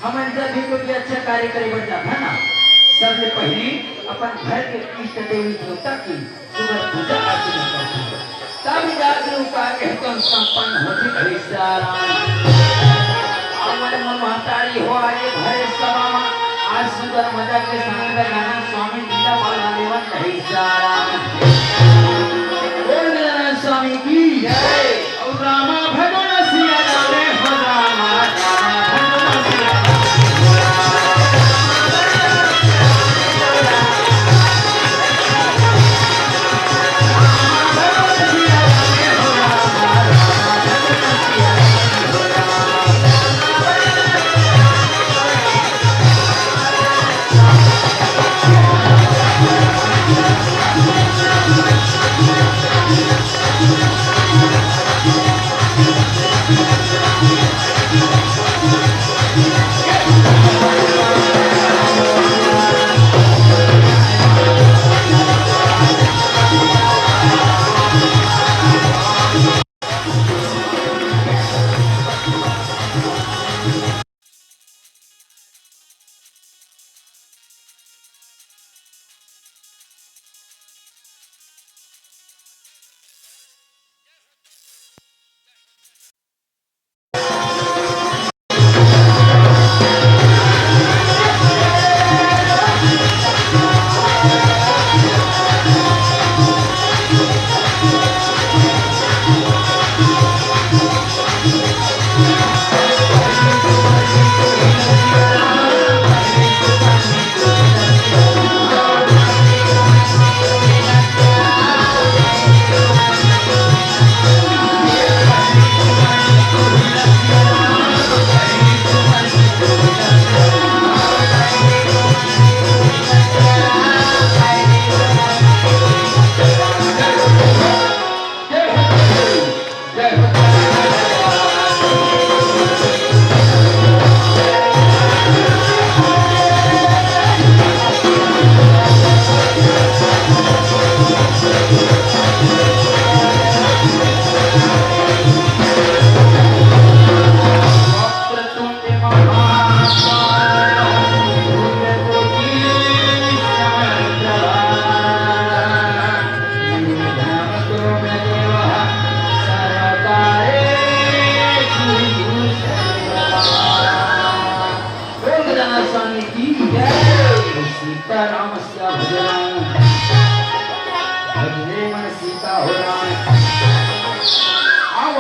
हमन जब भी कोई अच्छा कार्य करे बन जाता ना, सबसे पहले अपन घर के इष्ट देवी देवता की सुबह पूजा अर्चना करते हैं, तब जाके उनका कहते संपन्न होती हरिसारा। अमन महतारी हो आए घर सभा आज सुंदर मजा के संग गाना स्वामी लीला वाला लेवन हरिसारा। बोल नारायण स्वामी की जय। और रामा भगवान सिया रामे हो रामा भगवान सिया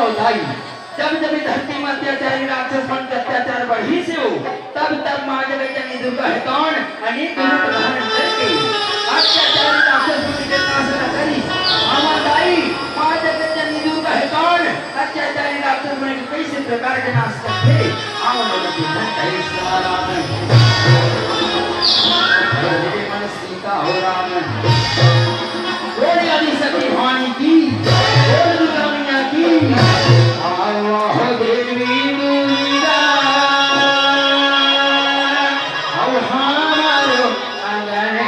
महोदय, जब जब धरती में अत्याचारी राक्षस मन के अत्याचार बढ़ी से हो, तब तब माँ जगत जननी दुर्गा है कौन अनेक रूप धारण करके अत्याचारी राक्षस मन के नाश न करी। महोदय, माँ जगत जननी दुर्गा है कौन अत्याचारी राक्षस मन के कैसे प्रकार के नाश करते आवन के धन राम मन सीता हो राम बोले आदि सती भवानी की बोल दुर्गा मैया की आओ देवी दुर्गा आओ हमारो आंगन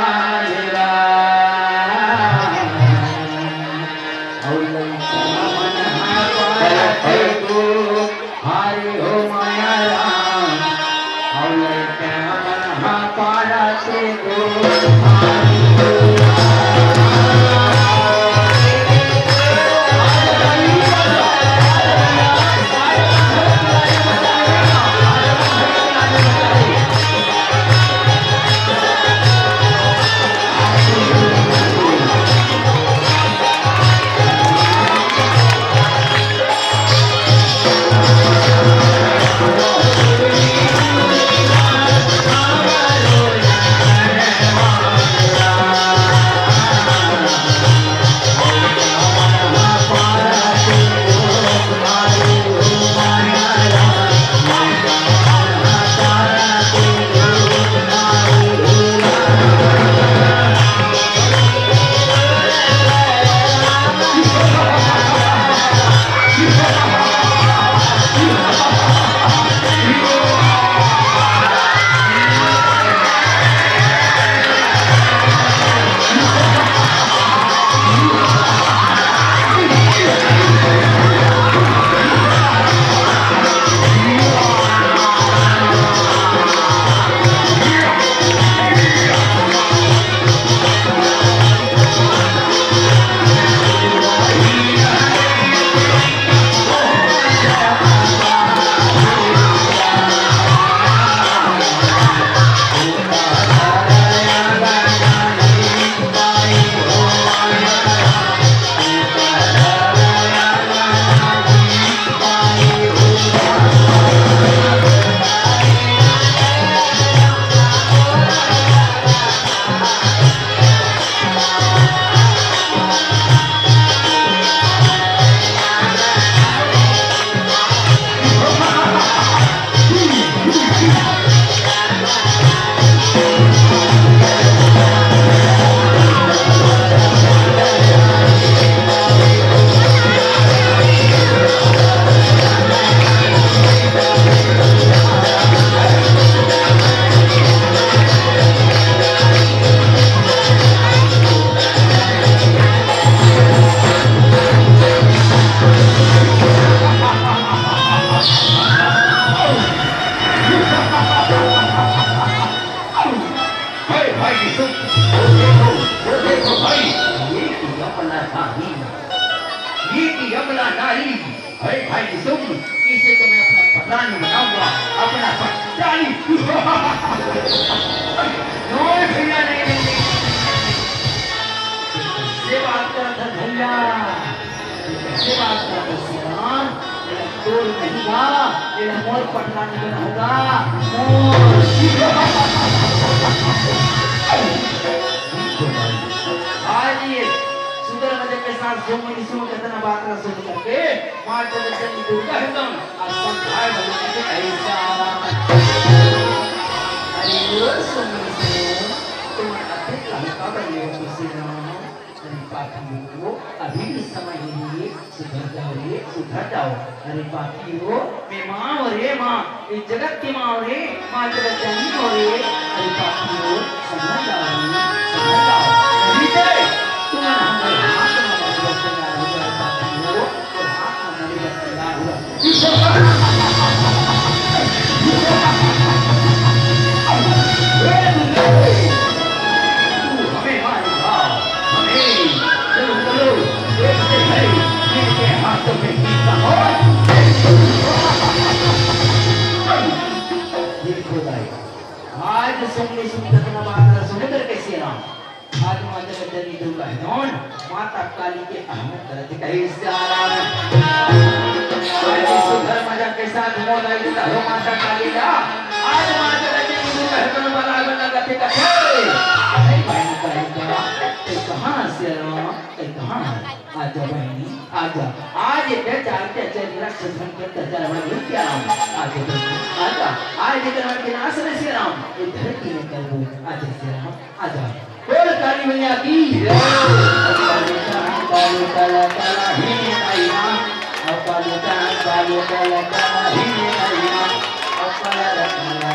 आजरा आओ लंका मन हारे को हारे हो माया राम आओ लंका मन हारे को इसे तो मैं अपना पत्रानी बनाऊंगा अपना पत्रानी भैया नहीं से बात कर था भैया से बात कर था श्रीराम तोड़ नहीं था ये मोर पत्रानी बना होगा आइए सुंदर मजे के साथ सोमनी सुन कितना बात ना सुन करके मां जगत जननी दुर्गा है तुम आज संभाल बने के ऐसा अरे वो सोमनी सुन तुम अधिक लहका बने हो श्रीराम अरे पापियों अभी भी समय है सुधर जाओ अरे पापियों मैं मां और रे मां इस जगत की मां और रे मां जगत जननी और रे अरे पापियों समझ जाओ नहीं तुम्हें हमारे हाथ में मजबूत करना होगा पापियों और हाथ में मजबूत करना होगा हमें मारेगा हमें चलो देखते हैं मेरे हाथों में कितना हो देखो भाई आज सुनने कितना बात सुन करके सेना आज मां जगत जननी दुर्गा है कौन माता काली के अहम तरह दिखाई से आ रहा है आजा बहनी आजा आज इधर चालते चल राक्षस बन के तजार वाले क्या आजा बहनी आजा आज इधर के नास में श्री राम इधर की में कर वो आजा श्री राम आजा बोल काली मैया की काली काला काला ही आई मां और काली काला काला ही आई मां और काला काला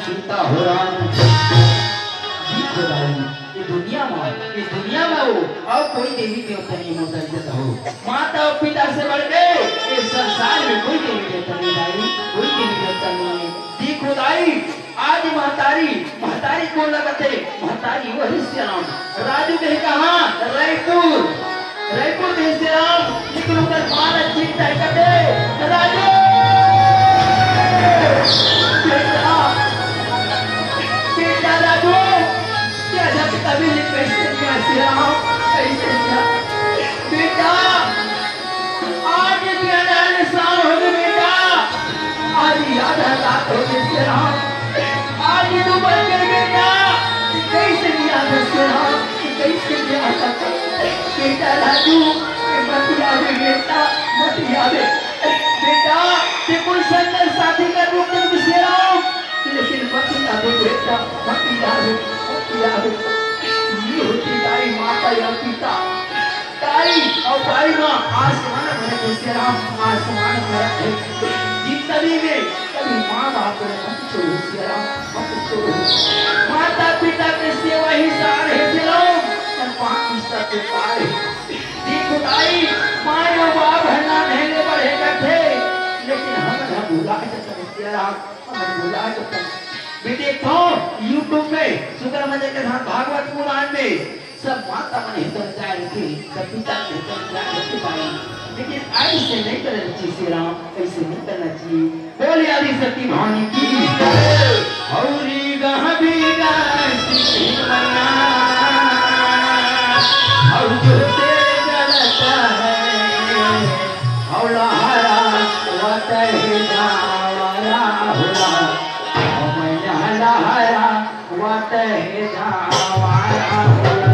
सीता हो राम ये दुनिया में हो और कोई देवी देवता नहीं होता जैसा हो माता और पिता से बढ़ के इस संसार में कोई देवी देवता नहीं आई कोई देवी देवता नहीं है देखो दाई आज महतारी को लगते महतारी वही श्री राम राजू ने कहा रायपुर देश से राम लेकिन उधर भारत जीतता है कहते राजू बेटा राजू क्या जब कभी कैसे क्या श्री राम कैसे क्या बेटा आज तेरा साल हो गए बेटा आज याद है रात हो गई श्री राम आज तू बन गए बेटा कैसे याद है श्री राम कैसे याद है बेटा राजू मत याद बेटा मत याद बेटा ते कोई संग साथी का रूप में श्री राम लेकिन मत याद बेटा मत याद ये होती तारी माता या पिता तारी और तारी माँ आसमान में श्री राम आसमान में जिंदगी में कभी माँ बाप को मत छोड़ो श्री राम मत छोड़ो माता पिता की सेवा ही सार है श्री राम और बाकी सब पार देखो ताई माँ और बाप है ना रहने बढ़ेगा थे लेकिन हम भूला जाते श्री राम हम भूला जाते भी देखो YouTube में सुब्रमण्य के साथ भागवत पुराण में सब माता मन हितन चाह रही थी सब पिता ने हितन चाह रही पाई लेकिन ऐसे नहीं करना चाहिए श्री राम ऐसे नहीं करना चाहिए बोले आदि सती भानी की हौरी गहबीरा श्री मन्ना और जो तेरे जलता है हौला हरा वतहे जावरा होला हरा वतहे जावरा होला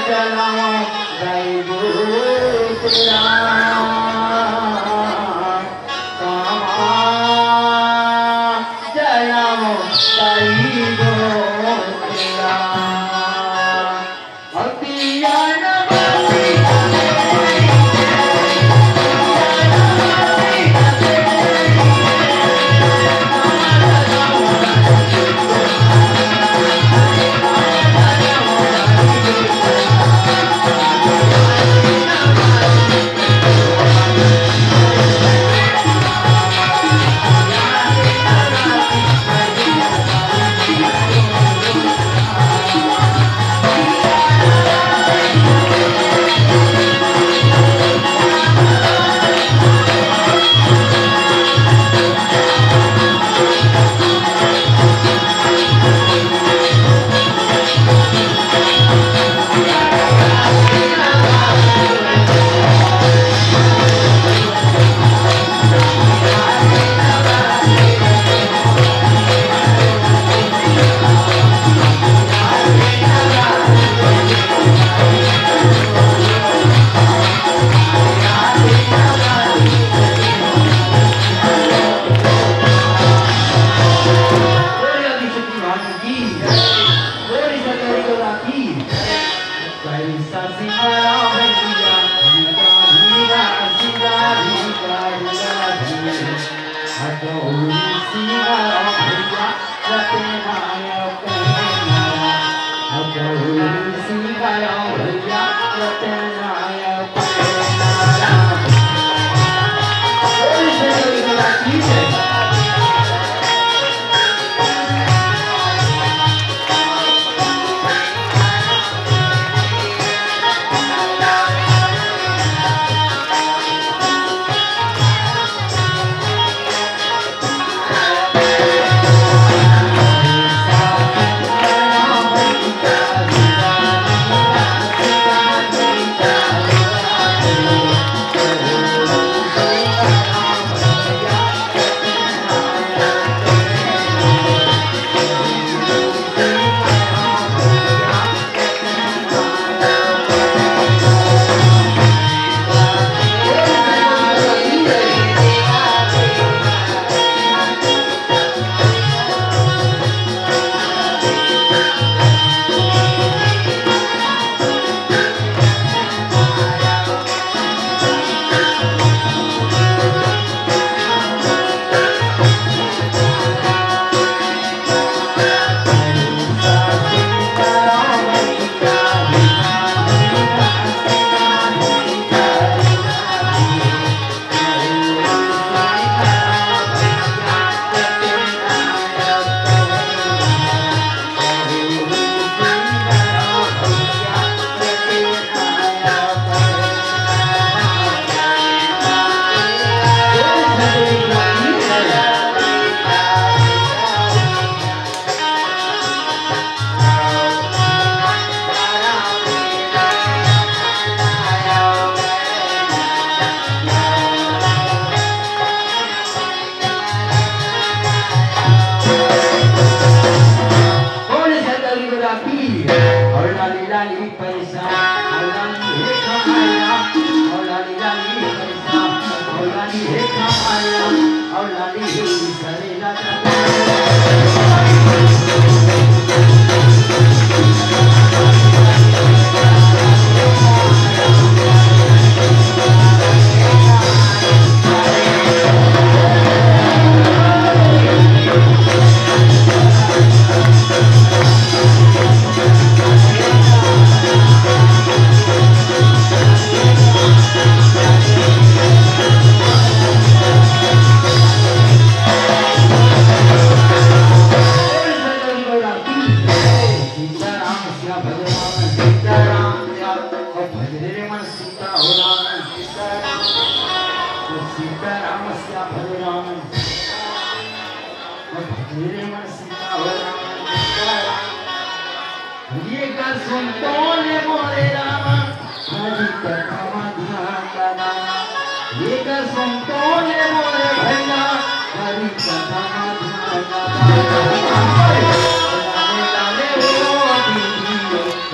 चलाओ गाई गोतरा चलाओ गाई गोतरा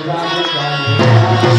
राम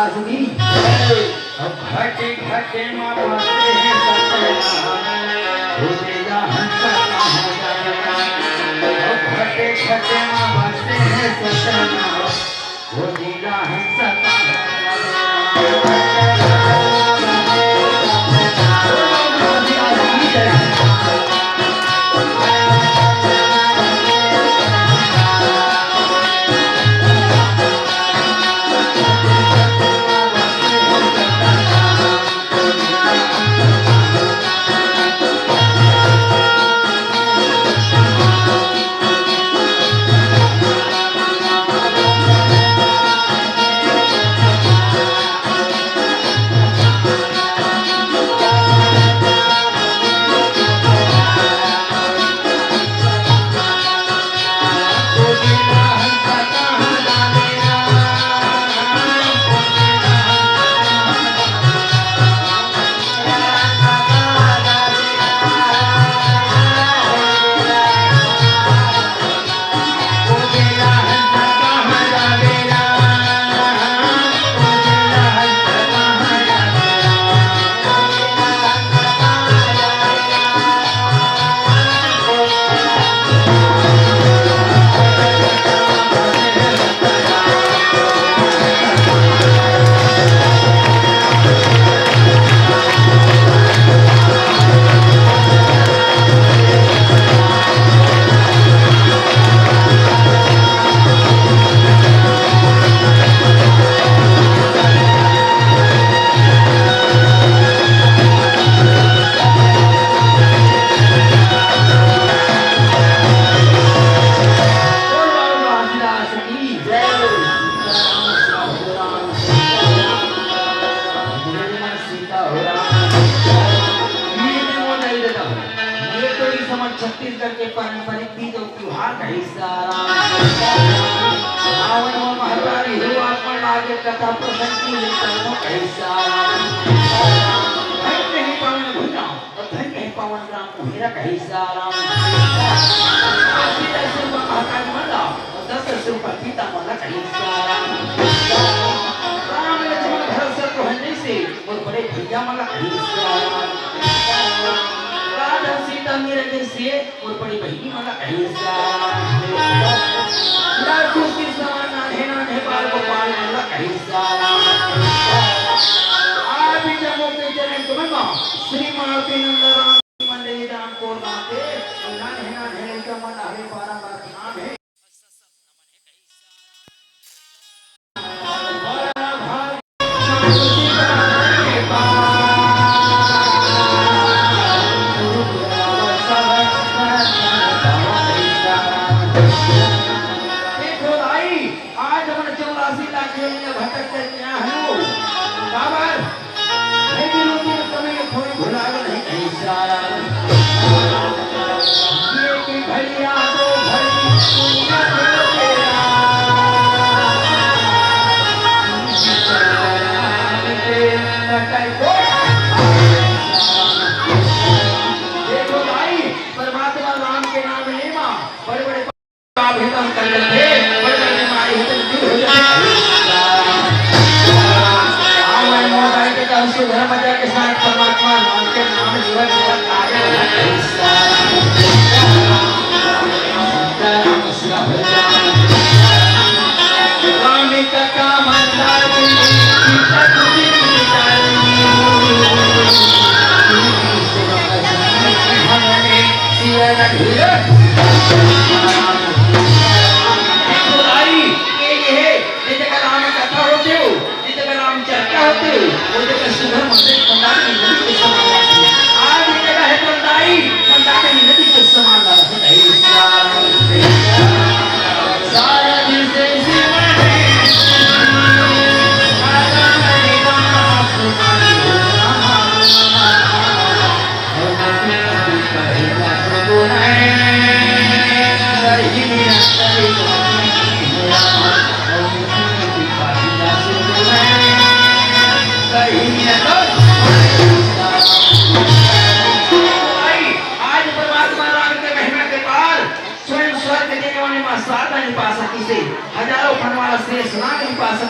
रामदास जी अब घटे घटे माँ बसते हैं सतना भूलेगा हंसा कहाँ जाएगा अब घटे घटे माँ बसते हैं सतना भूलेगा हंसा कहाँ छत्तीसगढ़ के पारंपरिक तीज और त्योहार का हिस्सा रावण और महतारी हो अपन आगे कथा प्रसंग की कर्मों का हिस्सा धन्य है पावन भूना और धन्य है पावन राम कुहेरा का हिस्सा महाकाल मल्ला और 10 रुपया पीता मल्ला का हिस्सा राम लक्ष्मण भरत शत्रुघ्न से और बड़े भैया मल्ला का हिस्सा सीता मेरे जैसे और बड़ी बहनी वाला ऐसा लाखों की समान नान्हे बाल गोपाल वाला ऐसा आप ही जब मोटे चले तुम्हें श्री मारुति नंदराम मंडली राम को नाते नान्हे समान हरे 12 का नाम है के साथ परमात्मा नाम के नाम जीवन आज परमात्मा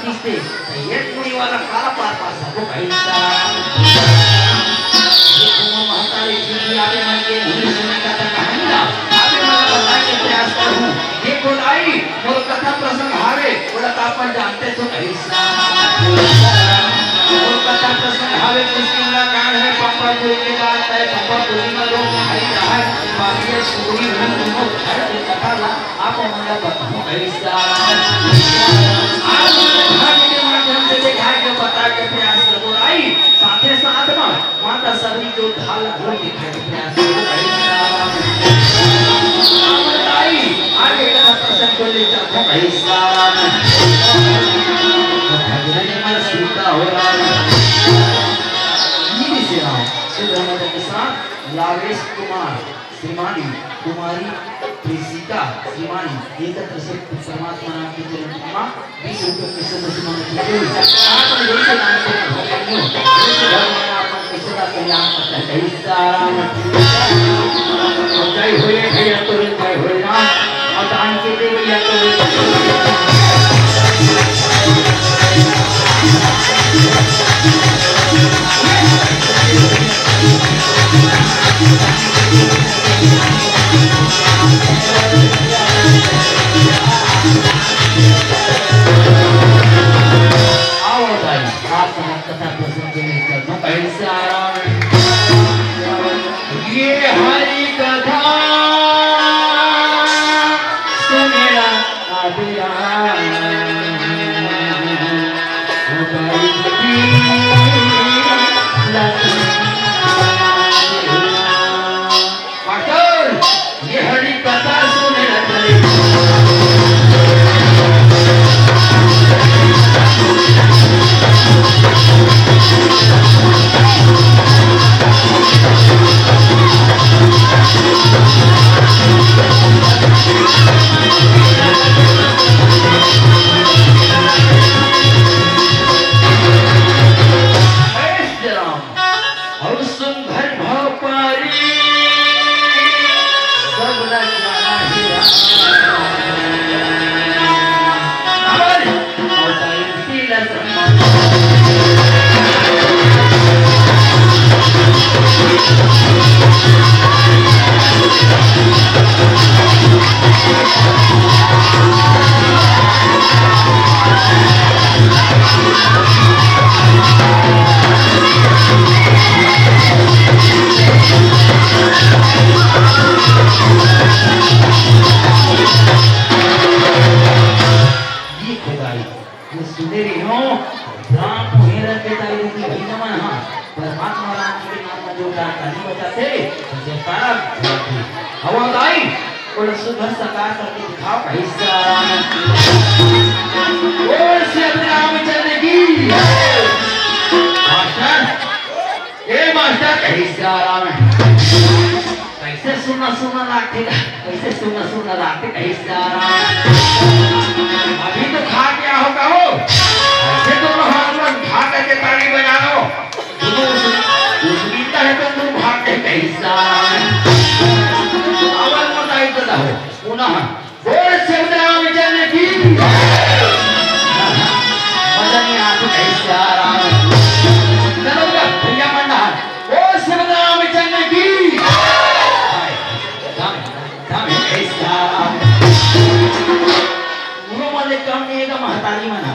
दिसते एक मुलीवाला काला पार पासा तो काही म्हातारी जी आवे म्हणजे मुली सुने कथा कहानी ना आवे मला बताने के प्रयास करूं देखो लाई मोर कथा प्रसंग हावे बोला आपण जानते तो काही मोर कथा प्रसंग हावे मुश्किल कान है पंपा पुरी के बात है पंपा पुरी में लोग हरी रहा है बाकी पूरी मन को कथा ला आप मला बताओ काही बता के प्रयास करो आई साथे साथ में माता सभी जो ढाल ढोल दिखाने के प्रयास करो आई आगे का प्रसंग को ले चलो भाई साहब भजन में सीता हो रहा ये भी से आओ सुब्रह्मण्य के साथ लावेश कुमार श्रीमानी कुमारी प्रीसिका श्रीमानी एकत्र से परमात्मा नाम की जन्मदिन 20 रुपए की सदस्य की आप जैसे नाम से भगवान भगवान आपका किसका कल्याण करता है साराम जय होए भैया तो जय होए राम और दान के देविया तो सुबह सकार करके दिखाओ भाई साहब और से राम चलने की मास्टर ए मास्टर कैसे आराम है कैसे सुना सुना लागते कैसे सुना लागते कैसे आराम अभी तो खा क्या होगा हो ऐसे दोनों हाथ में खा करके ताली बजा लो दोनों उसमीता है तो तुम भाग के कैसे आराम पुनः बोल शिवराम जन की मदन आप कैसे आराम चलो भैया मंडा बोल शिवराम जन की दाम कैसे आराम उन्होंने मध्ये कम नहीं का महतारी मना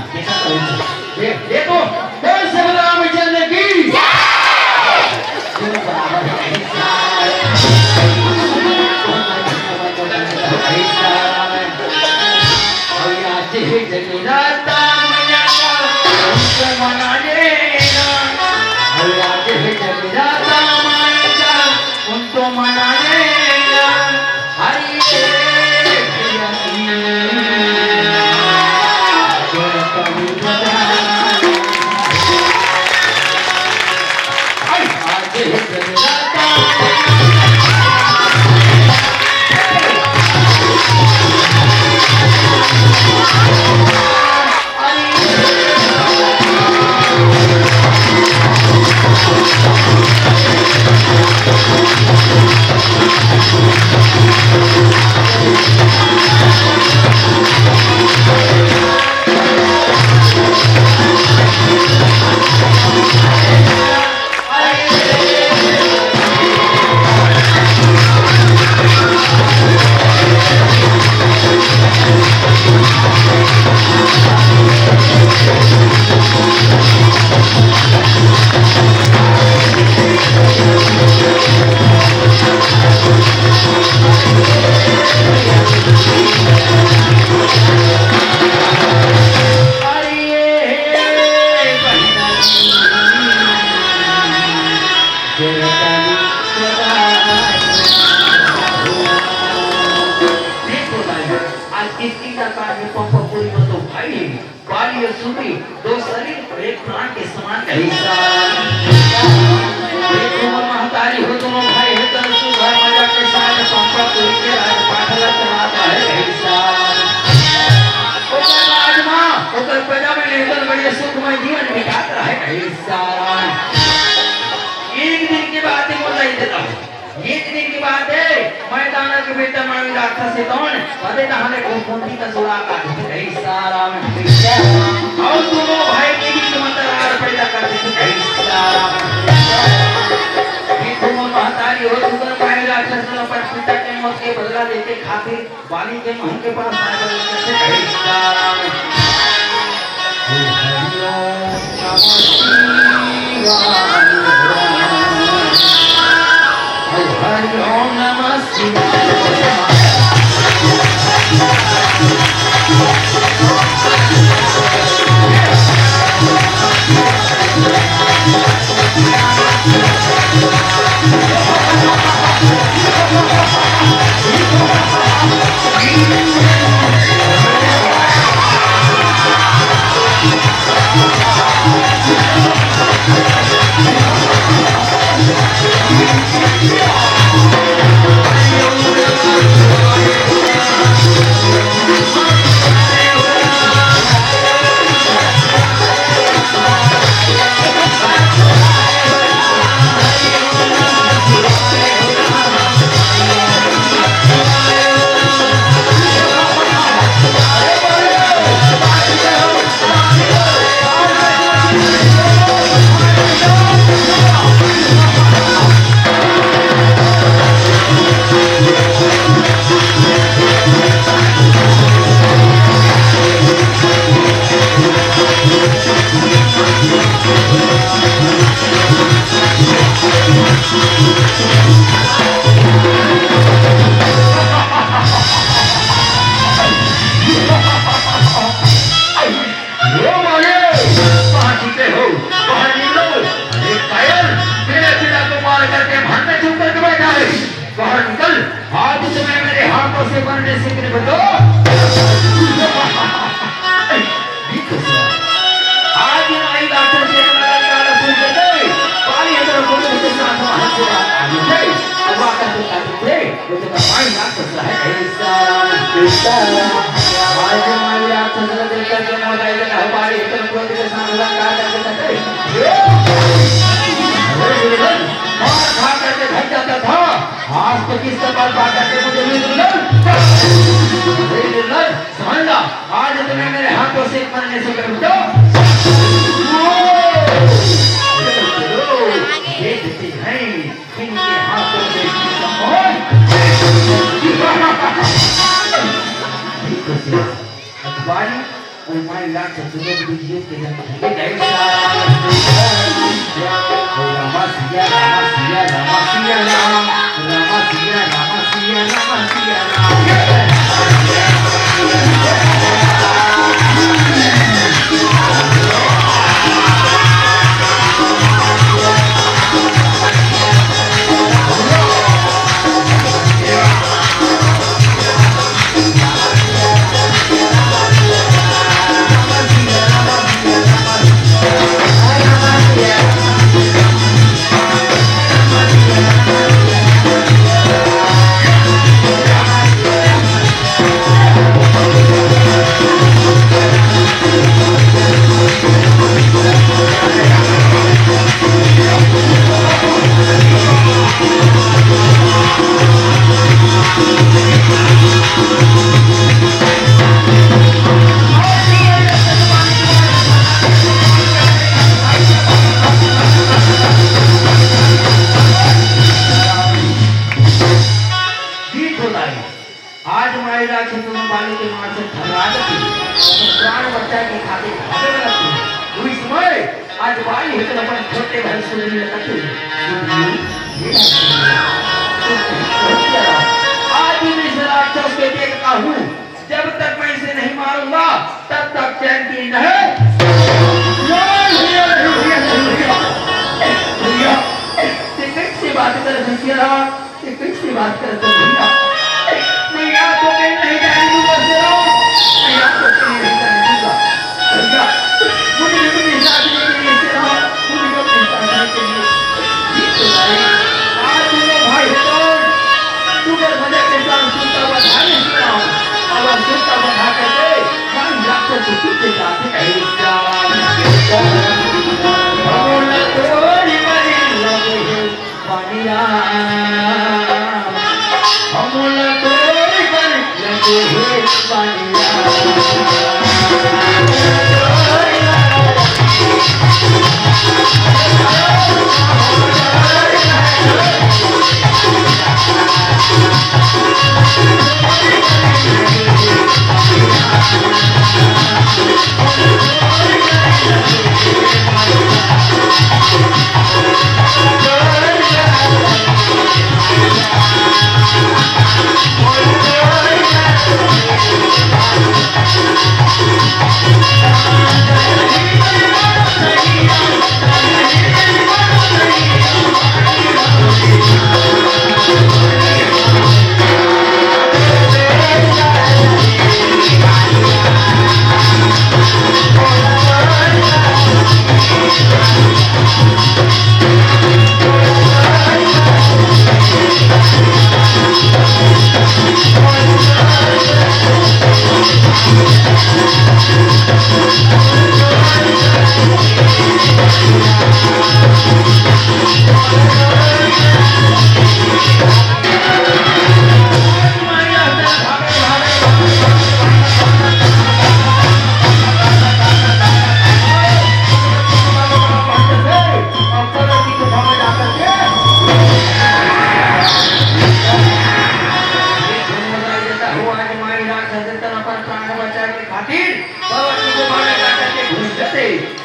सुनी, दो शरीर एक प्राण के समान का हिस्सा। एक उम्र महतारी हो, दोनों भाई है तन सुघर मजा के साथ पंपा कोई के राज पाठला चलाता है हिस्सा। ओकर राजमा ओकर प्रजा में निर्बल बड़े सुखमय जीवन बिताता है हिस्सा। एक दिन की बात है बोला देता हूँ। एक दिन की बात है, मैं दाना के बेटा मांग राक्षस से कौन पते नहाने को कुंती का सुरा काटते थे सारा में और दोनों भाई के बीच मंतरार पैदा करते थे सारा ये दोनों महतारी हो सुगर मांग राक्षस ने अपने पिता के मौत के बदला लेते खातिर बाली के महल के पास आकर करते थे सारा Hare Om Namah Shivaya. आज तुम्हें मेरे हाथों से मरने से कर दो देखते हैं इनके हाथों से अखबारी और माय लाट चतुर्वेद वीडियो के लिए कैसा रामा सिया रामा सिया रामा सिया रामा सिया रामा सिया रामा सिया रामा जब तक मैं इसे नहीं मारूंगा तब तक चैन की नहीं कैसे बात कर कैसे बात कर मैं यहाँ तो नहीं जाने दूंगा मैं यहाँ तो नहीं जाने दूंगा तुझे जाते ऐसा अमोल तोरी मरी लगे पानिया अमोल तोरी मरी लगे पानिया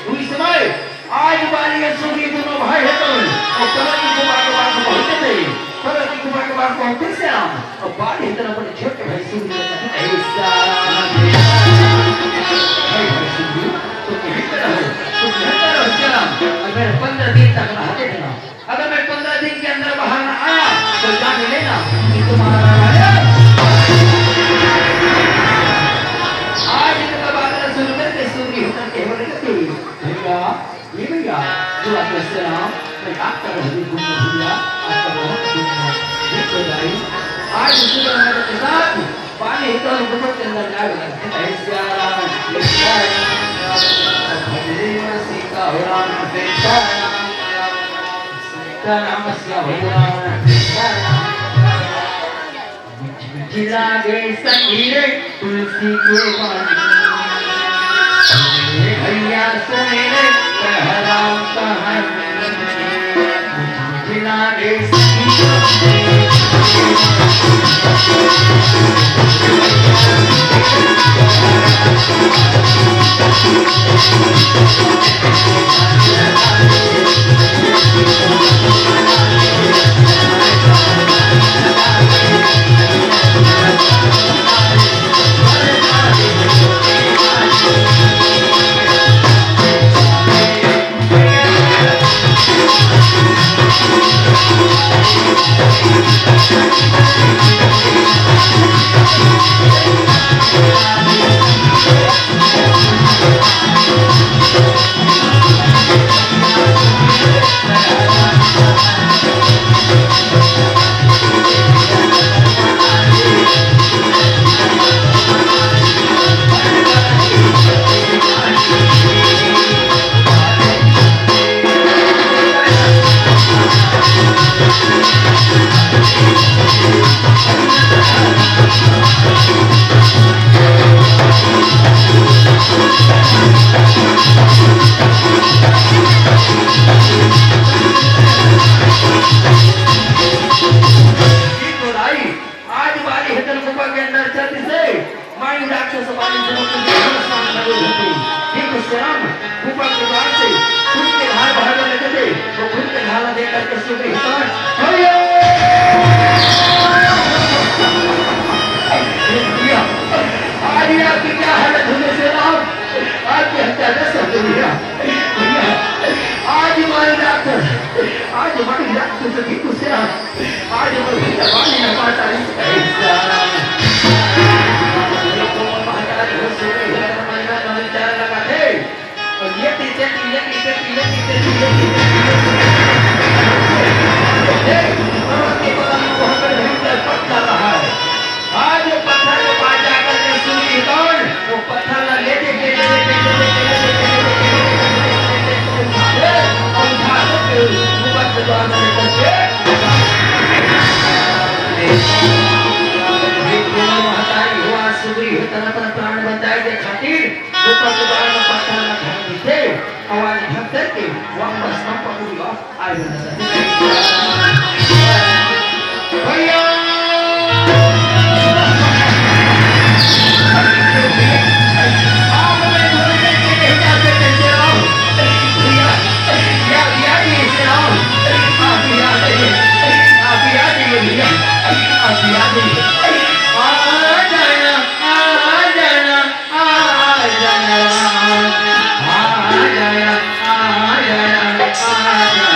आज बारी सुगी दोनों भाई है तो और परती कुमार के पास पहुंचे थे परती कुमार के पास पहुंचे से और बारी इतना बड़े छोटे भाई सुगी ने कहा ऐसा भाई सुगी तो कहते रहो सलाम अगर 15 दिन तक रहते थे ना अगर मैं 15 दिन के अंदर बाहर ना आया तो जान लेना कि तुम्हारा आज इतना बात सुन करके सुगी होकर के बोले कि भैया ये भैया जो आप सलाम मैं आपका हजूर गुम भैया आपका बहुत गुम ये तो भाई आज इसी तरह के साथ पानी तो गुम के अंदर जाएगा ऐसा भजरे सीता हो राम सीता नाम से हो जिला गे संगीरे तुलसी के पानी भैया सुने रे कहराम कहानी जिला गे आज पत्थर के पास जाकर के सुनी कौन वो पत्थर लेके I will भैया आप हमें थोड़ी देर के लिए हिसाब से चलते रहो भैया या से आओ आप याद आइए भैया आप याद आइए आ जाना आ जाना आ जाना आ जाना आ जाना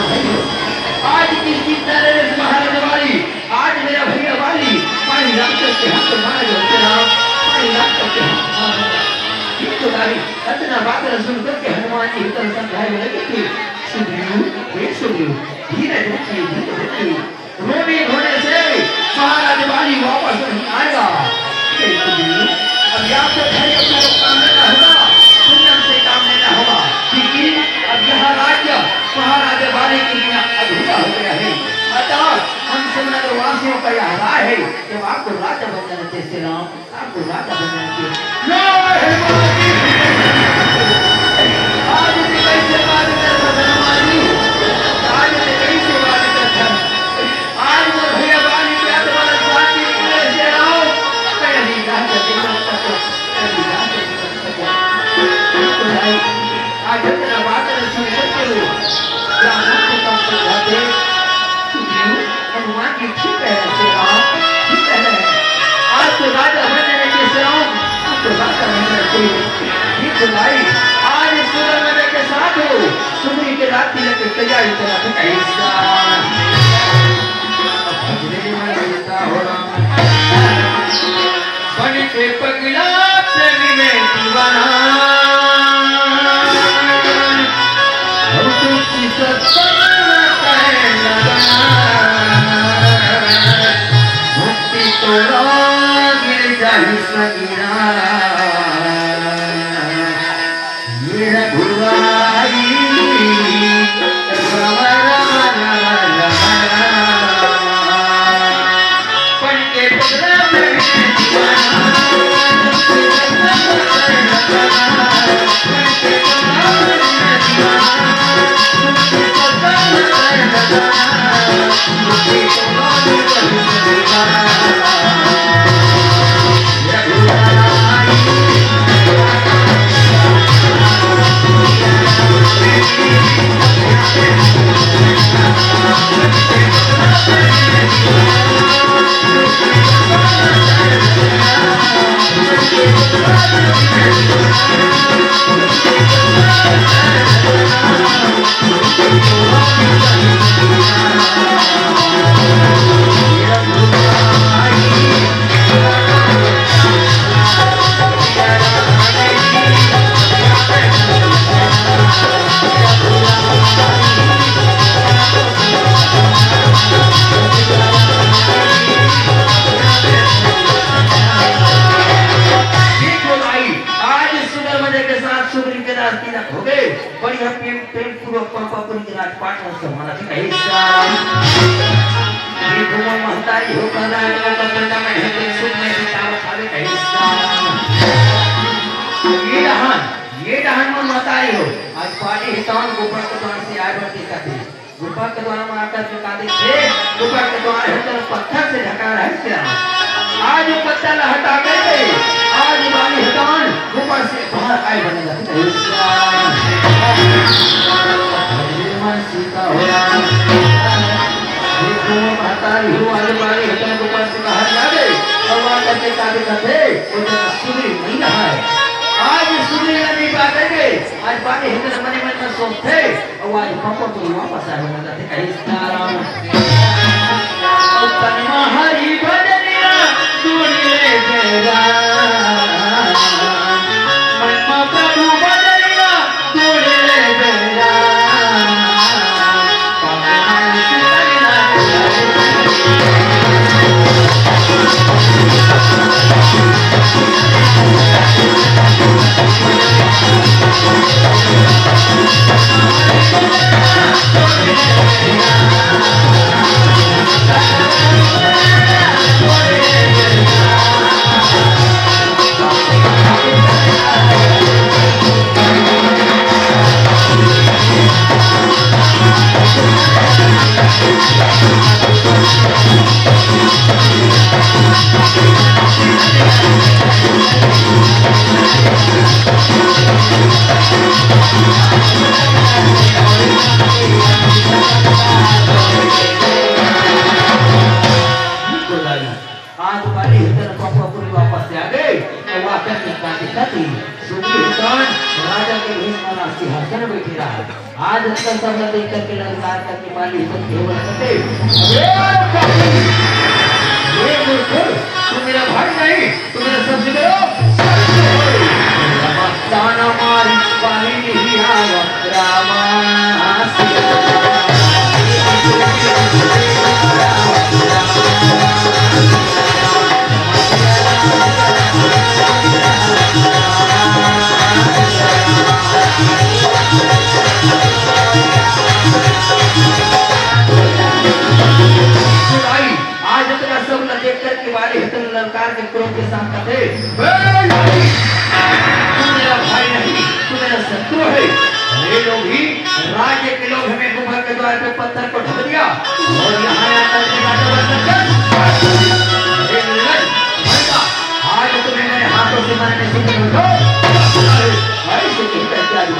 आज किसकी तरह महाराज वाली आज मेरा भैया वाली पानी रात के हाथ मार होते राम पानी रात के हाथ तो दारी इतना बात सुन करके हनुमान जी हितल समझाए लगे कि सुनियो धीरे धीरे रोने धोने से महाराज वाली वापस नहीं आएगा अब या तो धैर्य पूर्वक काम लेना होगा सुंदर से काम लेना होगा क्योंकि अब यह राज्य महाराज वाले के लिए अधूरा हो गया है अतः हम सब नगरवासियों का यह राय है कि आपको राजा बनना चाहिए राम आपको राजा बनना चाहिए आज से कैसे बात कर हनुमानी आज से कैसे बात कर आज वो भैया वाली के द्वारा शांति से आओ पहली राजा के आज इतना बात सुन सकते हो हनुमान जी ठीक है ठीक है आज तो राजा बनने के श्राम तो राजा बनने ठीक भाई आज सूर्य के साथ हो सुबह के रात की तैयारी करा ऐसा बन के पगला प्रेमी में दीवाना मुक्ति तो गिर जाहि सगिरा मेरा गुरुवाई पन के पगला में पाठवून समानाची काही मी तुम्हाला म्हातारी हो करा सुख नाही खावे काही ये डहान में म्हातारी हो आज पानी हितान गोपाल के द्वार से आए बढ़ती जाती गोपाल के द्वार में आकर के काटे थे गोपाल के द्वार है पत्थर से ढका रहा है आज वो पत्थर हटा गए आज वाली हितान गोपाल से बाहर आए बने जाते मन सीता हो म्हातारी हो आज वाली हितान गोपाल से बाहर आ गए और वहां करके काटे करते वो तो सुधरी नहीं रहा है आज सुधरी नहीं पाएंगे आज पानी हितन मने मन में सोचते और आज पापा को वापस आए बना जाते कहीं साराम तन हरि भजनिया सुनिए तेरा मन में प्रभु भजनिया सुनिए तेरा आज अक्सर सब देख करके ललकार करके पाली सब केवल करते ये मूर्ख तू मेरा भाई नहीं तू मेरा सब करो ताना मारी पानी नहीं आवा रामा ललकार के क्रोध के साथ कहते तू मेरा भाई नहीं तू मेरा शत्रु है ये लोग ही राज्य के लोग हमें गुफा के द्वार पे पत्थर को ढक दिया और यहाँ आकर के आज तुम्हें मेरे हाथों से मारने से ऐसे कहते आज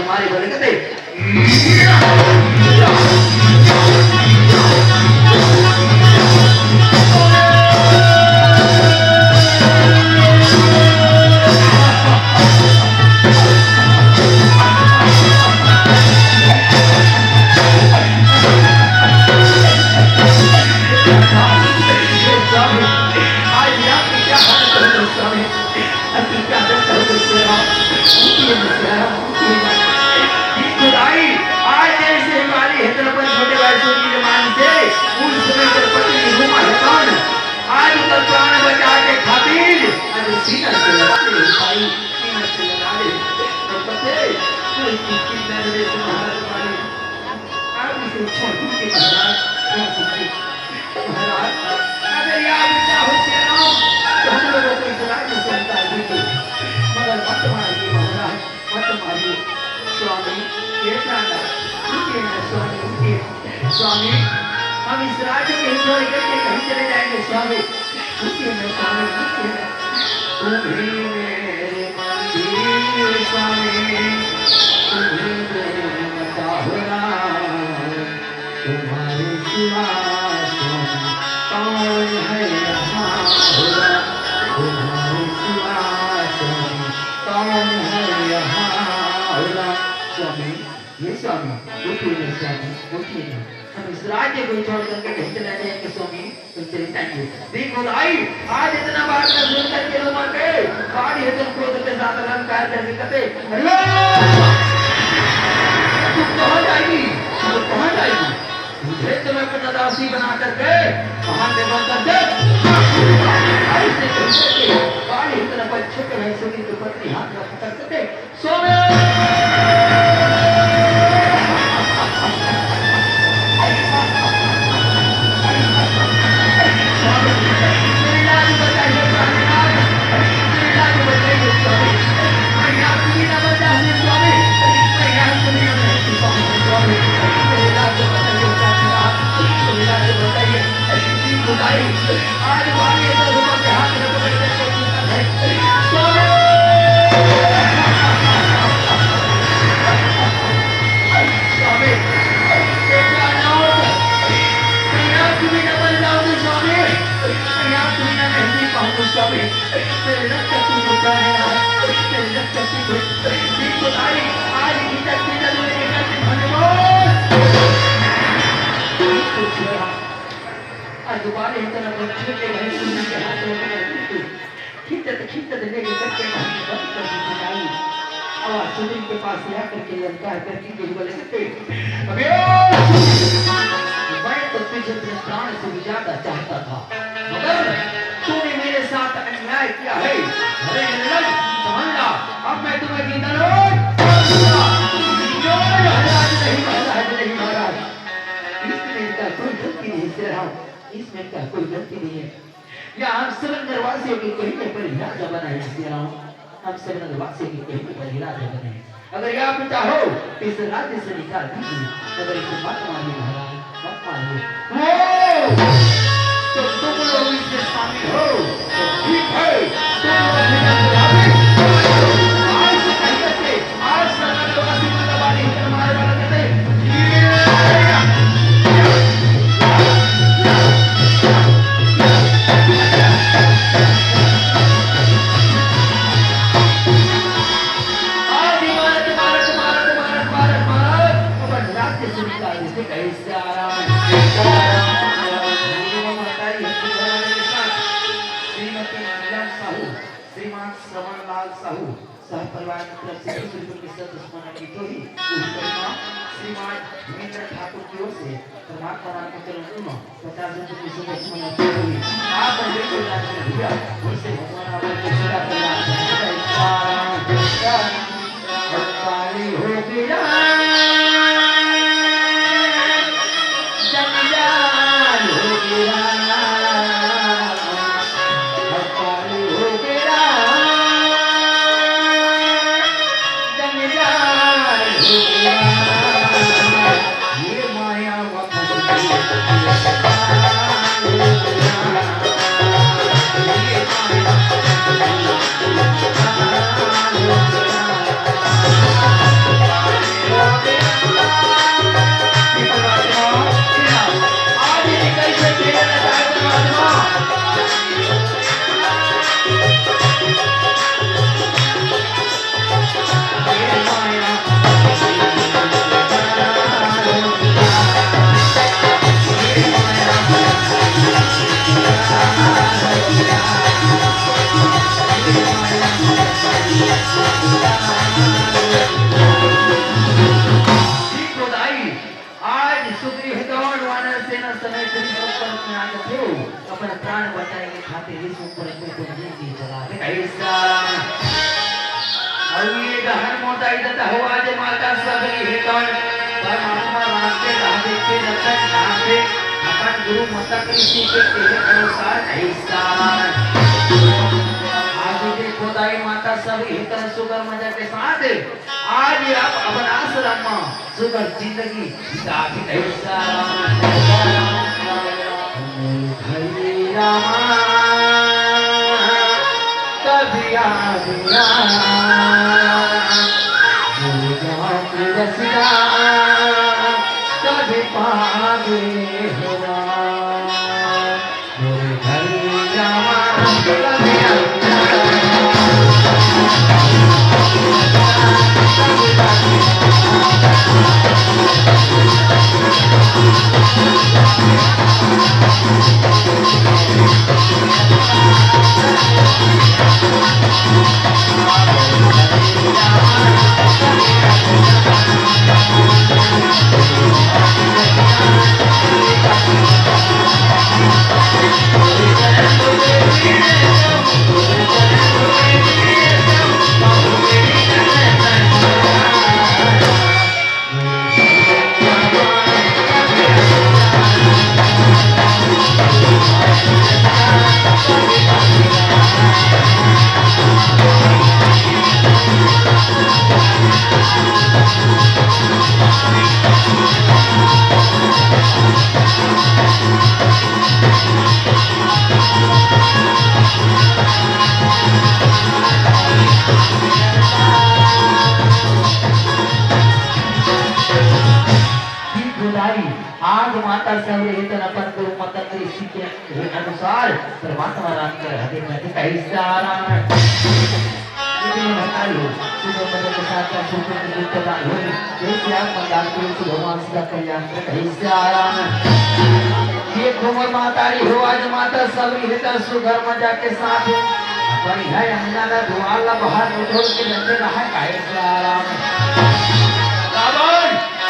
मारे बोले कहते स्वामी हम इस राज्य के छोड़ करके कहीं चले जाएंगे स्वामी तुम्ही मेरे मंदिर स्वामी तुम्ही मेरे मताहुरा तुम्हारे सिवा कौन है यहाँ हुआ तुम्हारे सिवा कौन है यहाँ हुआ स्वामी ये स्वामी उठिए स्वामी उठिए हम इस राज्य को छोड़ करके कहीं चले जाएंगे स्वामी तुम चले जाएंगे देखो भाई आज इतना बात कर सुन करके लोग मर गए बाड़ी है तुम क्रोध के साथ अलंकार करके कहते तुम कहाँ जाएगी तुम कहाँ जाएगी मुझे तुम्हें अपना दासी बना करके वहां पे बंद कर दे ऐसे करके बाड़ी इतना बच्चे के वैसे की पत्नी हाथ में पकड़ करके सोने स्वामी तेरे रक्त की बुझा है तेरे रक्त की बुझा ये खुदाई आज की तक की जरूरत है भगवान कुछ आज दोबारा इतना बच्चे के घर सुनने के हाथ में खिंचत लेके करके बंद कर दी बुझाई आवाज सुनील के पास ले आकर के ललकार करके के बोले अबे मैं तो तुझे अपने प्राण से भी ज्यादा चाहता था मगर तूने मेरे साथ अन्याय किया है अरे निर्लज समझना अब मैं तुम्हें जीता लो इसमें का कोई गलती नहीं से रहा इसमें का कोई गलती नहीं है या हम सब नगरवासियों की कहीं पर राजा बनाए इसलिए रहा हूँ हम सब नगरवासियों की कहीं पर राजा बनाए अगर यह आप चाहो तो इस राज्य से निकाल दीजिए अगर इसे मत मानिए महाराज मत मानिए तो तुम लोग इसमें शामिल हो तो ठीक है तुम लोग आज से कहीं से आज से नगरवासी को दबाने हमारे वाला कहते हैं परिवार की तरफ से की दुश्मन की तो ही श्रीमान महेंद्र ठाकुर की ओर से परमात्मा राम के चरण में 50 रुपए की दुश्मन की तो ही आप बिल्कुल राज में दिया उनसे भगवान आपको पूरा परिवार काली हो गया जंजाल हो गया अपना प्राण बचाने के खातिर इस ऊपर में तो जिंदगी चला दे ऐसा और ये गहन मोटा इधर हुआ जे माता सबरी है कौन परमात्मा रास्ते रास्ते के दर्शन नाते अपन गुरु माता कृषि के अनुसार ऐसा आज देखो दाई माता सभी हितन सुगर मजा के साथ आज आप अपना आश्रम में सुगर जिंदगी साथी ऐसा कभी आदिया रसिया कभी पावे हुआ मेरे घर जावा कभी आज माता सबरी हितन अपन गुरु माता ऋषि के अनुसार परमात्मा राम के हृदय में कई सारा सुबह मदद के साथ का सुबह की दूत का हो जैसे आप मंगल के भगवान का कल्याण कई सारा ये कुमार मातारी हो आज माता सबरी हितन सुघर मजा के साथ बढ़िया यमुना का दुआला बाहर उठोड़ के लगे रहा कई सारा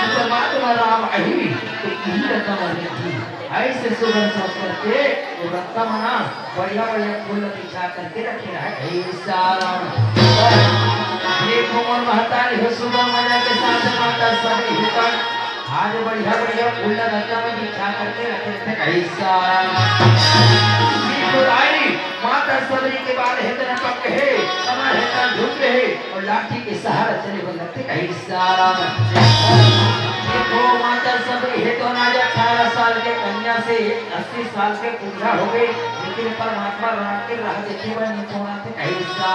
परमात्मा राम अही तो इही रकम थी ऐसे सुगंध सोच करके वो रत्ता मना बढ़िया बढ़िया फूल बिछा करके रखे रहा ऐसा ये कोमल महतारी हो सुबह मजा के साथ माता सभी हितन आज बढ़िया बढ़िया फूल रत्ता में बिछा करके रखे थे ऐसा खुदाई माता सबरी के बाद हेतन पक है कमर हेतन झुक है और लाठी के सहारा चले बंदते ऐसा देखो माता सबरी हेतु ना 18 साल के कन्या से 80 साल के पूजा हो गई लेकिन परमात्मा राम के राह देखे हुए निचोना थे ऐसा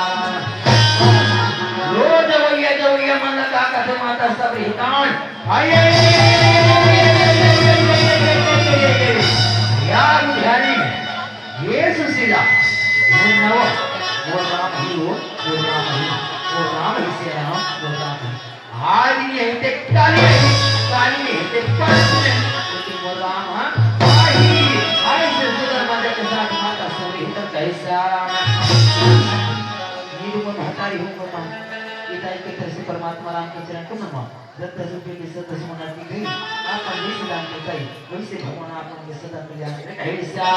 रोज वही मन लगा कर माता सबरी हितान आइए यार ध्यानी ये सुशीला वो नव वो राम ही वो राम ही से राम वो राम आज ये ते काली ते पर लेकिन वो राम आई से सुंदर मजा के साथ माता सबरी हित कैसा नीरू में महतारी हूँ मम्मा इताई के तरह से परमात्मा राम के चरण को मम्मा 10 रुपये की 10 मना की गई आप परमेश्वर दान के कई वैसे भगवान आपन के सदा कल्याण करे कैसा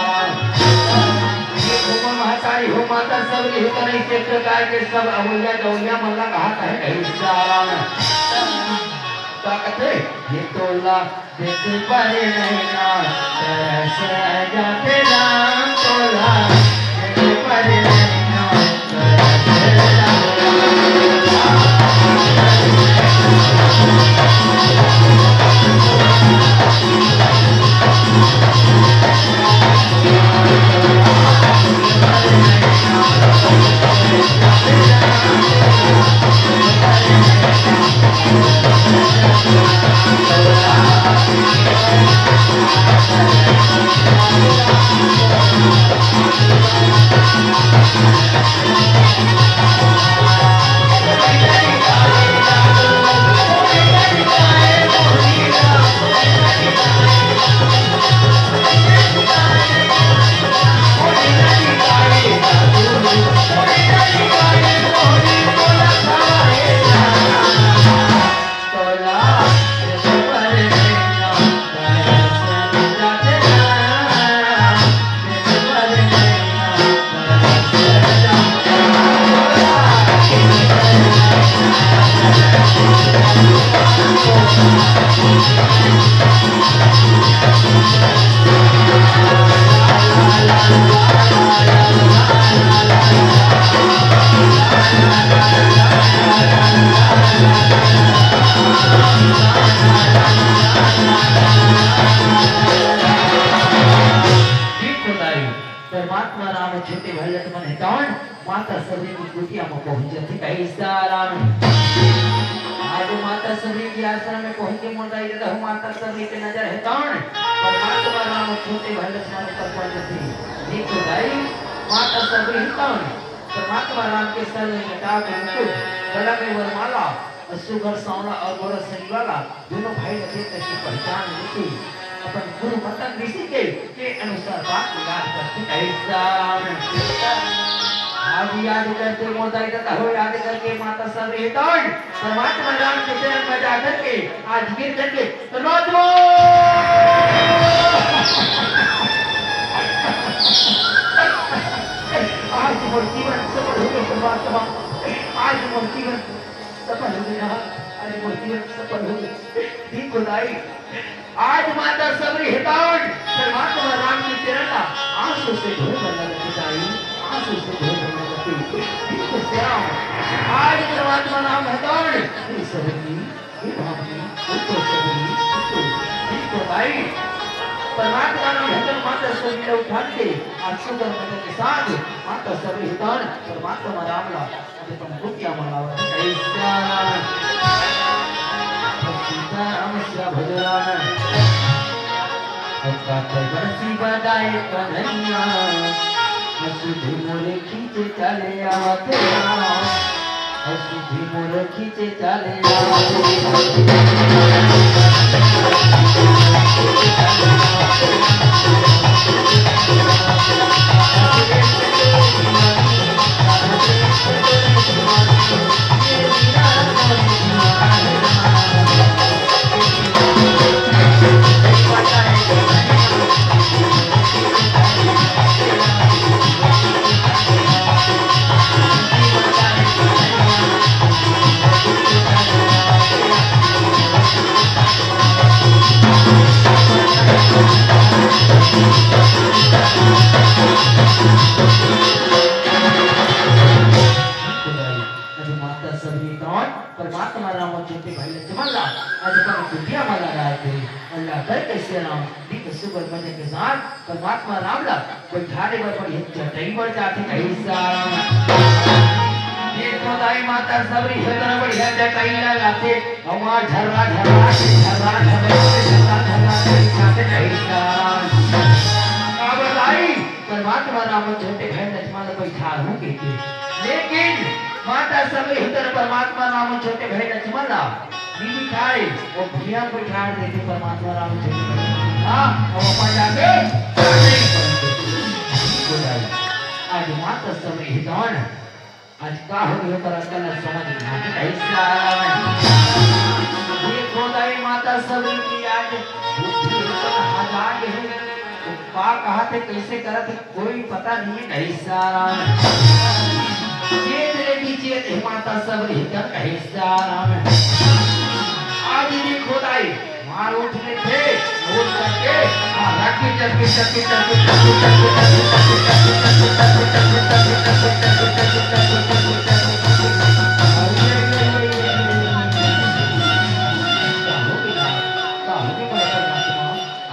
ये भगवान महतारी हो माता सबरी हित नहीं से प्रकार के सब अवलिया गौलिया मल्ला कहा है कैसा ताकते ये तोला देख पारे नहीं ना ऐसा जाते राम तोला देख पारे नहीं ना परमात्मा राम छोटे भाई मन हितान माता सबरी की कुटिया में पहुंचे थे कैसा राम आज माता सबरी की आश्रम में पहुंच के मुंडाई देता हूं माता सबरी के नजर हितान परमात्मा राम छोटे भाई मन पर पहुंचे थे देखो भाई माता सबरी हितान परमात्मा राम के सर में लटा के मुकुट गला में वरमाला सुगर सांवला और गोरा सनी वाला दोनों भाई लगे की पहचान होती अपन गुरु माता ऋषि के अनुसार बात याद करते ऐसा आज याद करते मोदाई देता हो याद करके माता सबरी हितान परमात्मा राम के चरण में जा करके आज गिर करके परमात्मा आज मोर जीवन सफल हो गया परमात्मा आज मोर जीवन सफल हो गया अरे मोर जीवन सफल हो गया ठीक खुदाई आज माता सबरी हितान परमात्मा राम के चरण का आंसू से धोए बना पिताई आंसू से धोए बना ठीक श्याम आज परमात्मा नाम हितान ये सबरी ये भाभी उसको सबरी ठीक भाई परमात्मा नाम हितान माता सबरी ने उठा के आंसू कर मदद के साथ माता सबरी हितान परमात्मा राम ला अब तुम को क्या मनाओ ऐसा सीता राम भजराना बरसी बजाए कन्हैया हसुधी मोरे खींचे चले आते हसुधी मोरे खींचे चले परमात्मा राम ज्योति भाई लक्ष्मण राम आज अपन दुनिया में लगा थे अल्लाह कर कैसे राम दीप सुपर बने के साथ परमात्मा राम ला बैठाने पर बड़ी चटई पर जाते ऐसा ये खुदाई माता सबरी इतना बढ़िया चटई लगाते हमार झररा झररा झररा झररा जाते ऐसा अब लाई परमात्मा राम ज्योति भाई लक्ष्मण बैठा हूं के लेकिन माता सबरी इधर परमात्मा राम छोटे भाई लक्ष्मण राम नी बिठाए वो भैया बिठा देते परमात्मा राम छोटे हां और अपन जाके आज माता सबरी हितौन आज का हो गयो पर अकल समझ ना ऐसा ये खोदाई माता सबरी की आज बुद्धि तो हजार है पा कहा थे कैसे करत कोई पता नहीं है ऐसा ये माता सबरी हितन ऐसा आज ये खोदाई मार उठने थे उठ करके रखी चक्की चक्की चक्की चक्की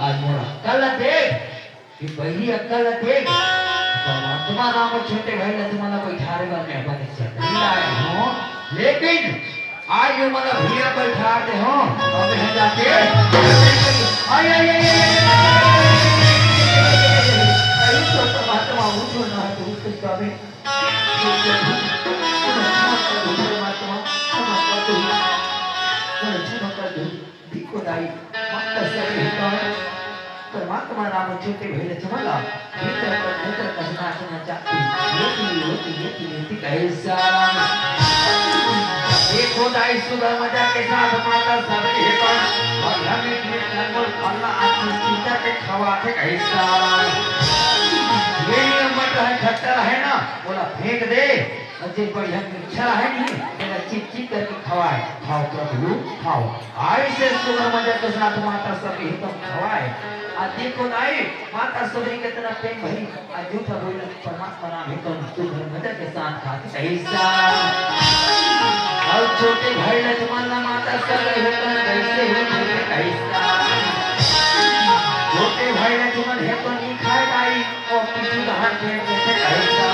आज मोरा कल देख कि पहली अक्कल देख परमात्मा नाम छोटे भाई लक्ष्मण बैठा रे में अपन लाए हो लेकिन आज जो मतलब भैया बैठाते हो अब है जाके आय आय आय तो परमात्मा उठो ना तो उसके स्वामी परमात्मा समझ तो देखो दाई मत से परमात्मा नाम छोटे भाई लक्ष्मण ला नेत्र कसना सुना चाहती ये कैसा देखो दाई सुबह मजा के साथ माता सबरी हितौन और हम एक नंबर अल्लाह आत्म चिंता के खवाते कैसा ये मत है खट्टा है ना बोला फेंक दे अजय बढ़िया इच्छा है नहीं तेरा चिप चिप करके खवाए खाओ प्रभु खाओ ऐसे सुबह मजा के साथ माता सबरी हितौन खवाए आज देखो नाई माता सबरी के तरफ प्रेम भरी आज झूठा बोला परमात्मा नाम हितौन सुबह मजा के साथ खाते कैसा और छोटे भाई लक्ष्मण माता सबरी हितौन कैसे होते कैसा छोटे भाई लक्ष्मण हितौन नहीं खाए दाई और पीछे हाथ फेंक देते कैसा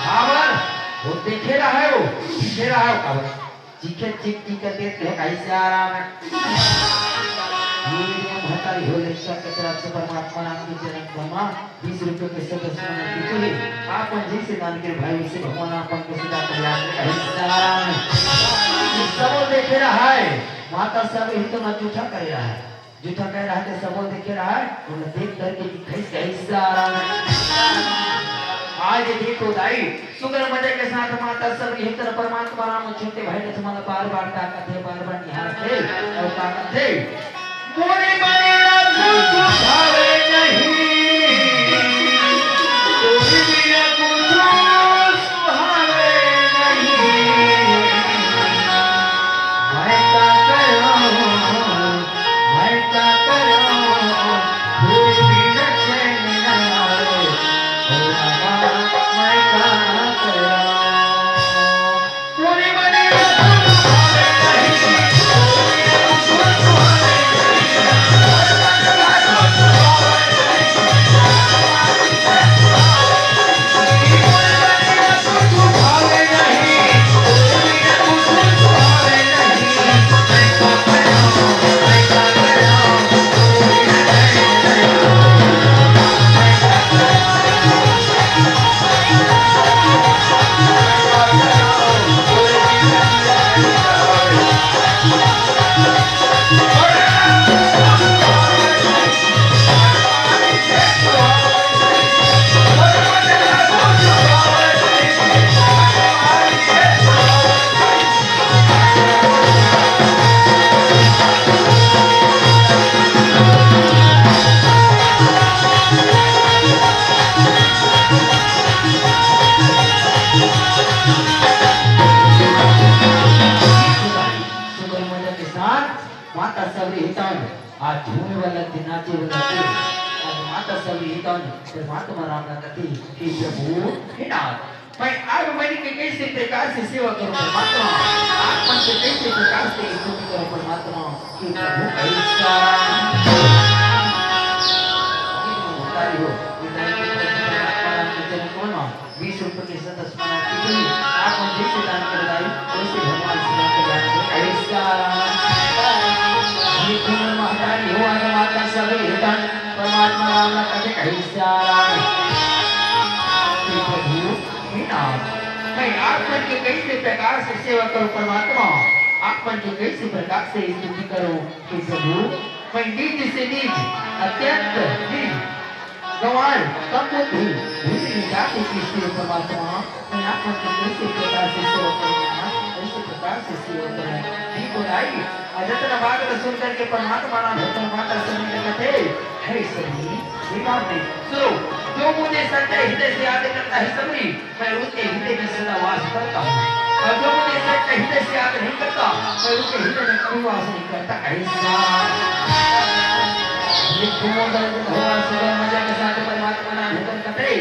खबर वो देखे रहा है वो देखे रहा है खबर चीखे चिक चिक करके कैसे आराम है ये भताई हो लेक्चर के तरफ से परमात्मा नाम की चरण ब्रह्मा 20 रुपए के सदस्य में किचुली आप जी से दान के भाई से भगवान आपन को सीधा प्रयास करें सब देखे रहा है माता सब ही तो न झूठा कर रहा है झूठा कह रहा है तो सब देखे रहा है उन्हें देख करके कैसा आज देखो दाई सुगर मजे के साथ माता सब हितर परमात्मा राम छोटे भाई लक्ष्मण बार बार ताकत है बार बार निहार थे और ताकत थे मोरे मनेरा कुछ भावे नहीं कोई बिना कुछ भावे नहीं मैं का करो कोई बिना चैन ना आए मैं का करो मोरे मनेरा कुछ भावे नहीं कोई बिना कुछ भावे नहीं माता सबरी हितान आज झूमे वाला दिन नाचे वाला दिन आज माता सबरी हितान परमात्मा राम ना कथी कि प्रभु हे नाथ मैं आज मैंने के कैसे प्रकार से सेवा करूं परमात्मा आप मन के कैसे प्रकार से स्तुति करूं परमात्मा कि प्रभु ऐसा तारी हो बीस रुपये के सदस्य आप जैसे दान कर दाई वैसे भगवान सेवा कर ऐसा महतारी हो माता सभी हितन परमात्मा राम कहे ऐसा प्रभु मैं आप मन के कैसे प्रकार से सेवा करूं परमात्मा आप मन के कैसे प्रकार से स्तुति करूं कि प्रभु मैं नीच से नीच अत्यंत नीच गवार कम बुद्धि भूमि जाति की स्त्री परमात्मा मैं आप मन के कैसे प्रकार से सेवा करूं कैसे प्रकार से सेवा करूं ठीक हो जाएगी अजतन बात सुन करके परमात्मा नाम भगवान माता सभी कहते हे सभी विवाद में सुनो जो मुझे सच्चे हृदय से याद करता है सबरी मैं उसके हृदय में सदा वास करता हूँ और जो मुझे सच्चे हृदय से याद नहीं करता मैं उसके हृदय में कभी वास नहीं करता ऐसा ये कुमोदर भगवान सुबह मजा के साथ परमात्मा नाम भजन करते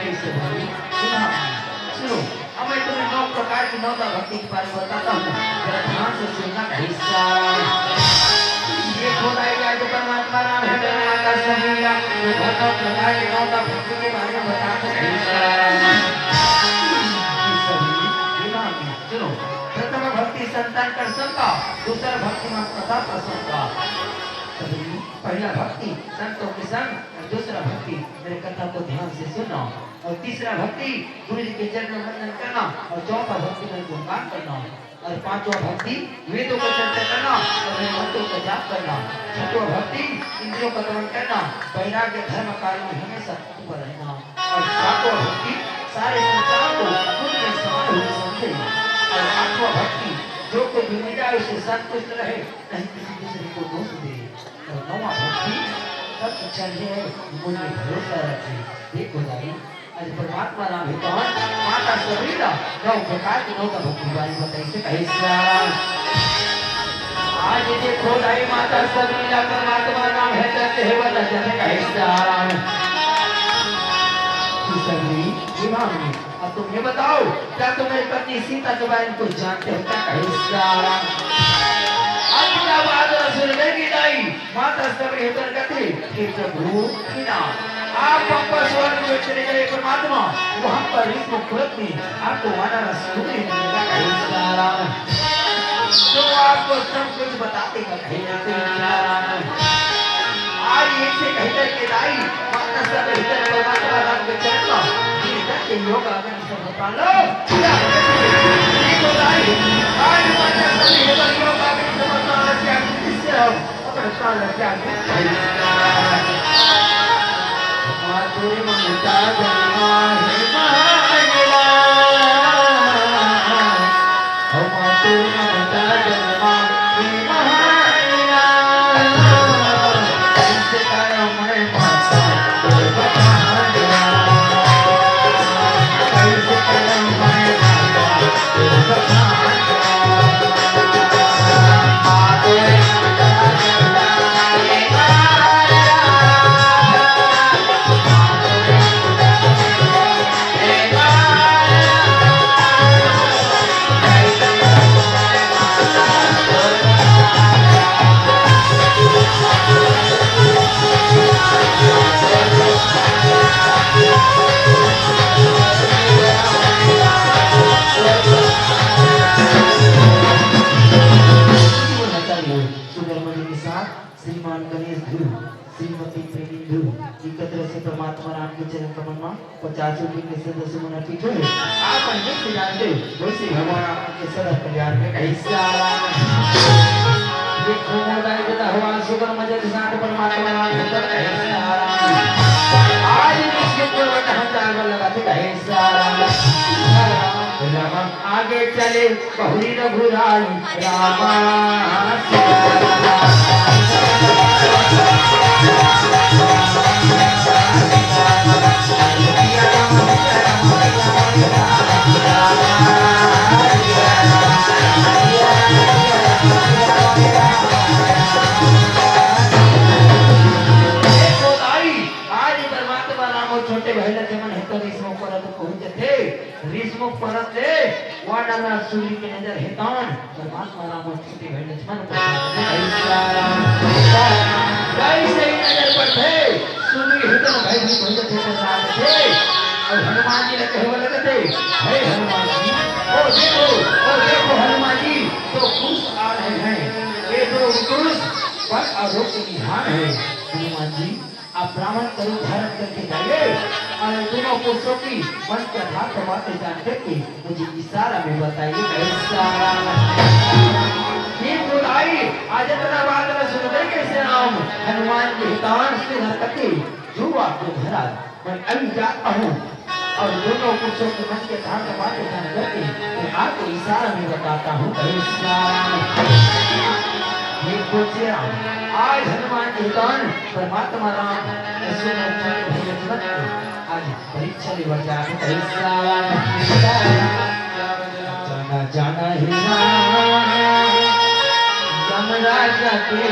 ऐसे भाई सुनो अब मैं तुम्हें 9 प्रकार की 9 भक्ति के बारे में बताता हूँ जरा ध्यान से सुनना ऐसा ये खोदाई जाए तो परमात्मा नाम है माता समीरा भगवान प्रकार की 9 भक्ति के बारे में बताते हैं सुनो प्रथम भक्ति संतान कर संता दूसरा भक्ति में प्रताप संता पहला भक्ति संतों के संग और दूसरा भक्ति मेरे कथा को ध्यान से सुनना और तीसरा भक्ति गुरु जी के चरण में वंदन करना और चौथा भक्ति में गुणगान करना और पांचवा भक्ति वेदों को चर्चा करना और मंत्रों का जाप करना छठवां भक्ति इंद्रियों का दमन करना वैराग्य धर्म कार्य में हमेशा ऊपर रहना और सातवां भक्ति सारे संसार को खुद में समान हुए समझे और आठवां भक्ति जो कोई भी मिल जाए उसे संतुष्ट रहे नहीं किसी दूसरे को दोष दे और नौवां भक्ति सब चल है मुझे भरोसा रखे देखो जाई आज परमात्मा नाम है कौन माता सबरीला 9 प्रकार की 9 भक्ति वाली बताई से कैसा आज देखो जाई माता सबरीला परमात्मा नाम है कहते हैं वाला जैसे कैसा सबरी इमाम ने अब तुम ये बताओ क्या तुम मेरी पत्नी सीता के बारे में कुछ जानते हो क्या कैसा अपना बात रसूल की दाई माता सबरी उतर कहते कि प्रभु बिना आप पर स्वर्ग में चले गए परमात्मा वहां पर इस मुखरत में आपको वानर रसूल मिलेगा कैसा तो आपको सब कुछ बता देगा कैसा आज ऐसे कहकर के दाई माता सबरी उतर परमात्मा राम के चरण में के योग आगे सब बता लो देखो दाई आज माता सबरी उतर योग आगे सब बता लो क्या किससे हम अपने काल क्या मातुरी ममता जन्मा है मांगला हो मातुरी ममता जन्मा है मांगला कैसे करम है माता तो बताना कैसे करम है माता तो बताना श्रीमान गणेश गुरु श्रीमती प्रेमी गुरु एकत्र से परमात्मा राम के चरण कमल में 50 रुपये के सदस्य समर्पित हुए आप जैसे जानते वैसे भगवान आपके सदा कल्याण में कैसा देखो मोदाई देता हुआ सुगम मजे के साथ परमात्मा राम के चरण कैसा आज इसके ऊपर हजार लगाते कैसा राम आगे चले बहुरी रघुराई रामा को परत दे वाडाला सूर्य की नजर हेतान परमात्मा राम छुट्टी भेड़ लक्ष्मण को कैसे नजर पड़ते सूर्य हेतन भाई भी भंग थे राम थे और हनुमान जी ने कहने लगे हे हनुमान जी ओ देखो हनुमान जी तो खुश आ रहे हैं ये तो पुरुष पर आरोप की निहार है हनुमान जी आप ब्राह्मण करो भारत करके जाइए और दोनों पुरुषों की मन के यथार्थ बातें जान करके मुझे इशारा में बताइए कैसा ये बुराई आज इतना बात में सुन रहे कैसे राम हनुमान जी हितान से हरकते जो आपको भरा मैं अभी जाता हूँ और दोनों पुरुषों की मन के यथार्थ बातें जान करके मैं आपको इशारा में बताता हूँ कैसा ये पूछिए आज हनुमान जी हितान परमात्मा राम आज परीक्षा ले बचा कैसा जाना जाना ही यमराज के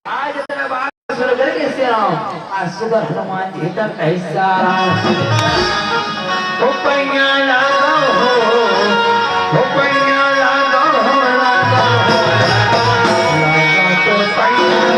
आज इतना बात सुन करके से आज सुबह हनुमान जी तक कैसा हो पैया लागो हो पैया लागो हो लागो तो पैया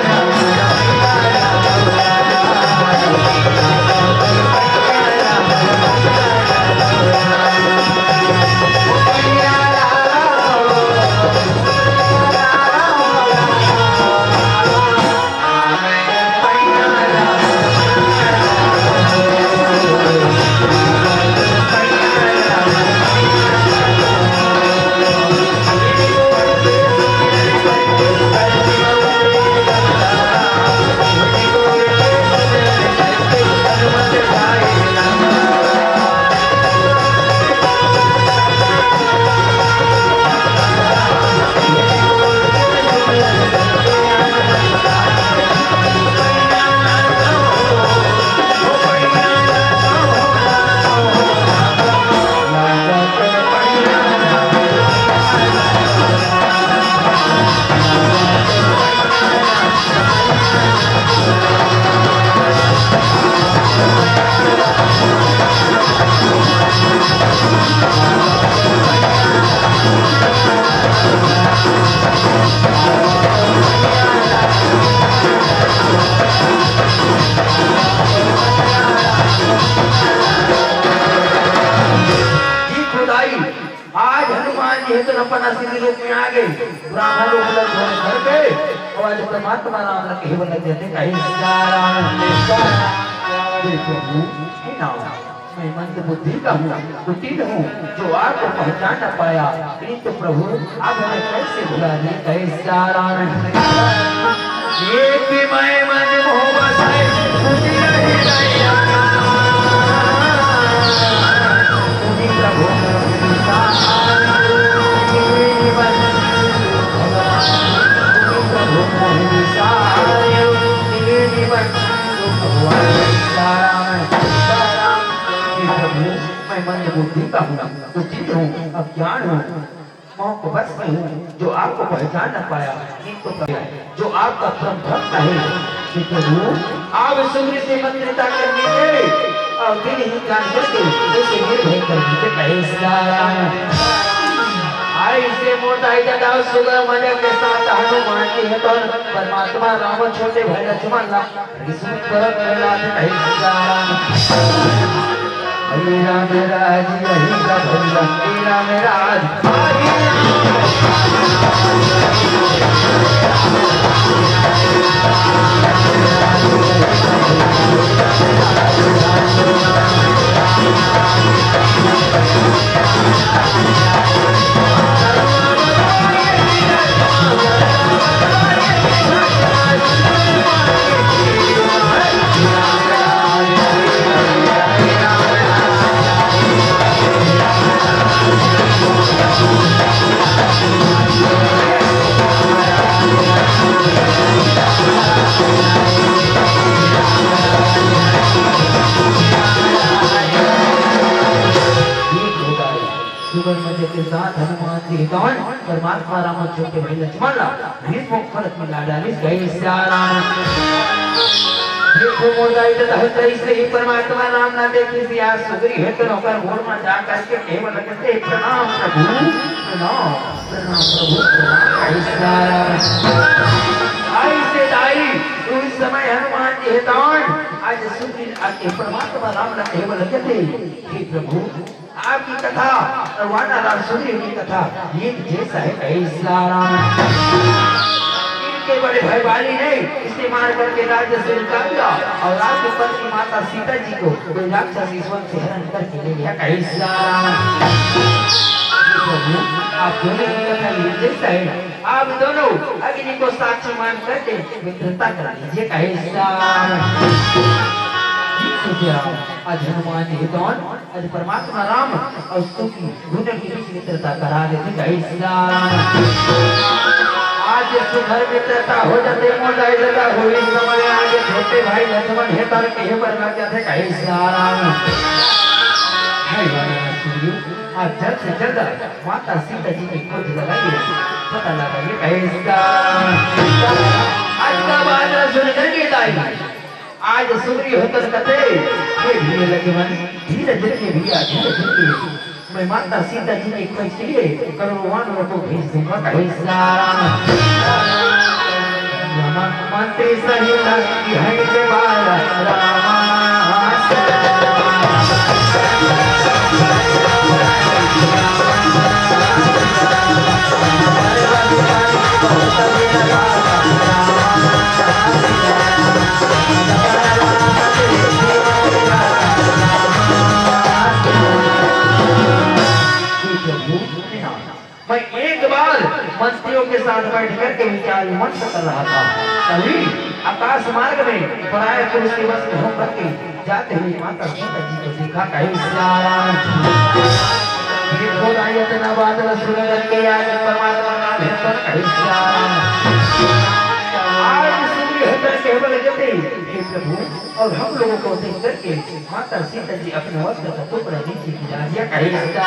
परमात्मा राम ने केवल देते कहीं सारा प्रभु हे नाम मैं मंद बुद्धि का हूँ कुटिल हूँ जो आपको पहचान न पाया किंतु प्रभु आप हमें कैसे भुला दिए कैसा ये कि मैं मन मोह बसाए कुटिल हृदय मुनि प्रभु मैं मंद बुद्धि का हूँ कुचित हूँ अज्ञान हूँ मोह को बस में हूँ जो आपको पहचान न पाया किंतु जो आपका परम भक्त है प्रभु आप सुग्रीव से मंत्रिता करने के और दिन ही जान करके उसे निर्भय कर दीजिए कैसा ऐसे मोटा जगाओ सुगर मजा के साथ हनुमान जी है तो परमात्मा राम छोटे भाई लक्ष्मण ला विष्णु परम प्रहलाद कैसा हरि राम राज हरि राम राज के साथ हनुमान जी कौन परमात्मा राम छोटे भाई लक्ष्मण भीष्म फरक में डाली गई साराम देखो मोटा इधर हर इसलिए ही परमात्मा राम ना देखी सी आज सुग्री है तो नौकर मोड़ में जा करके केवल कहते प्रणाम प्रभु प्रणाम प्रणाम प्रभु प्रणाम ऐसे दाई उस समय हनुमान जी हेतान आज सुग्री आके परमात्मा राम ना केवल कहते हे प्रभु आपकी कथा और वानर सुग्रीव की कथा ये जैसा है कैसा इनके बड़े भाई वाली ने इसे मार करके राज्य से निकाल दिया और आपके पत्नी माता सीता जी को कोई राक्षस ईश्वर से हरण करके ले गया कैसा आप दोनों की कथा ये जैसा है आप दोनों अग्नि को साक्षी मान करके मित्रता कर लीजिए कैसा आज हनुमान जी कौन आज परमात्मा राम और उसकी दोनों की मित्रता करा देते कैसा आज सुधर मित्रता हो जाते मोटा इधर हुई समय आगे छोटे भाई लक्ष्मण है तर के पर लग जाते कैसा आज जल्द से जल्द माता सीता जी की खोज लगाइए पता लगाइए कैसा आज का बात सुन करके दाई आज सुग्रीव होकर कथे ये भी लगे मन धीरे धीरे के भी आज धीरे मैं माता सीता जी की खोज के लिए करोड़ों वानरों को भेज दूंगा कैसा मंत्री सहित है के बाल मैं एक बार मंत्रियों के साथ बैठ करके विचार विमर्श कर रहा था तभी आकाश मार्ग में पराय पुरुष के वश में होकर के जाते हुए माता सीता जी को देखा कैसा ये खोद आई इतना बादल सुन करके आज परमात्मा नाम है पर कैसा आज सुग्रीव होकर केवल कहते हे प्रभु और हम लोगों को देख करके माता सीता जी अपने वस्त्र का टुकड़ा नीचे गिरा दिया कैसा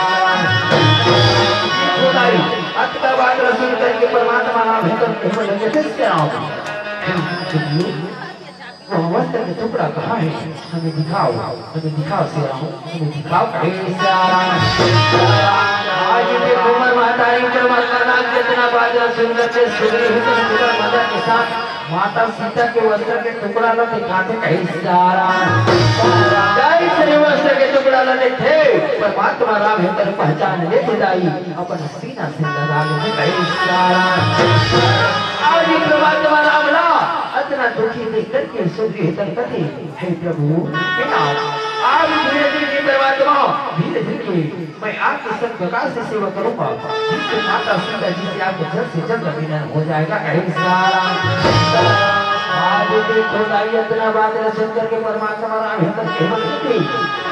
अतः बात सुन करके परमात्मा नाम है तो केवल क्या वस्त्र का टुकड़ा कहाँ है हमें दिखाओ से हमें दिखाओ आज देखो माता परमात्मा नाम कितना बात सुन करके सुग्रीव मदद के साथ माता सीता के वस्त्र के टुकड़ा ला दिखाते कैसा वस्त्र के टुकड़ा लाने थे परमात्मा राम है तर पहचान लेते दाई अपन सीना से लगा ले कैसा आज परमात्मा राम करके सुग्रीव तक कथे हे प्रभु हे नाथ आप धीरे धीरे परमात्मा धीरे धीरे मैं आपके सब प्रकार से सेवा करूंगा जिससे माता सीता जी से आपको जल्द से जल्द मिलन हो जाएगा। ऐसा आज देखो दाई इतना बात रचन करके परमात्मा राम हिम्मत केवल करते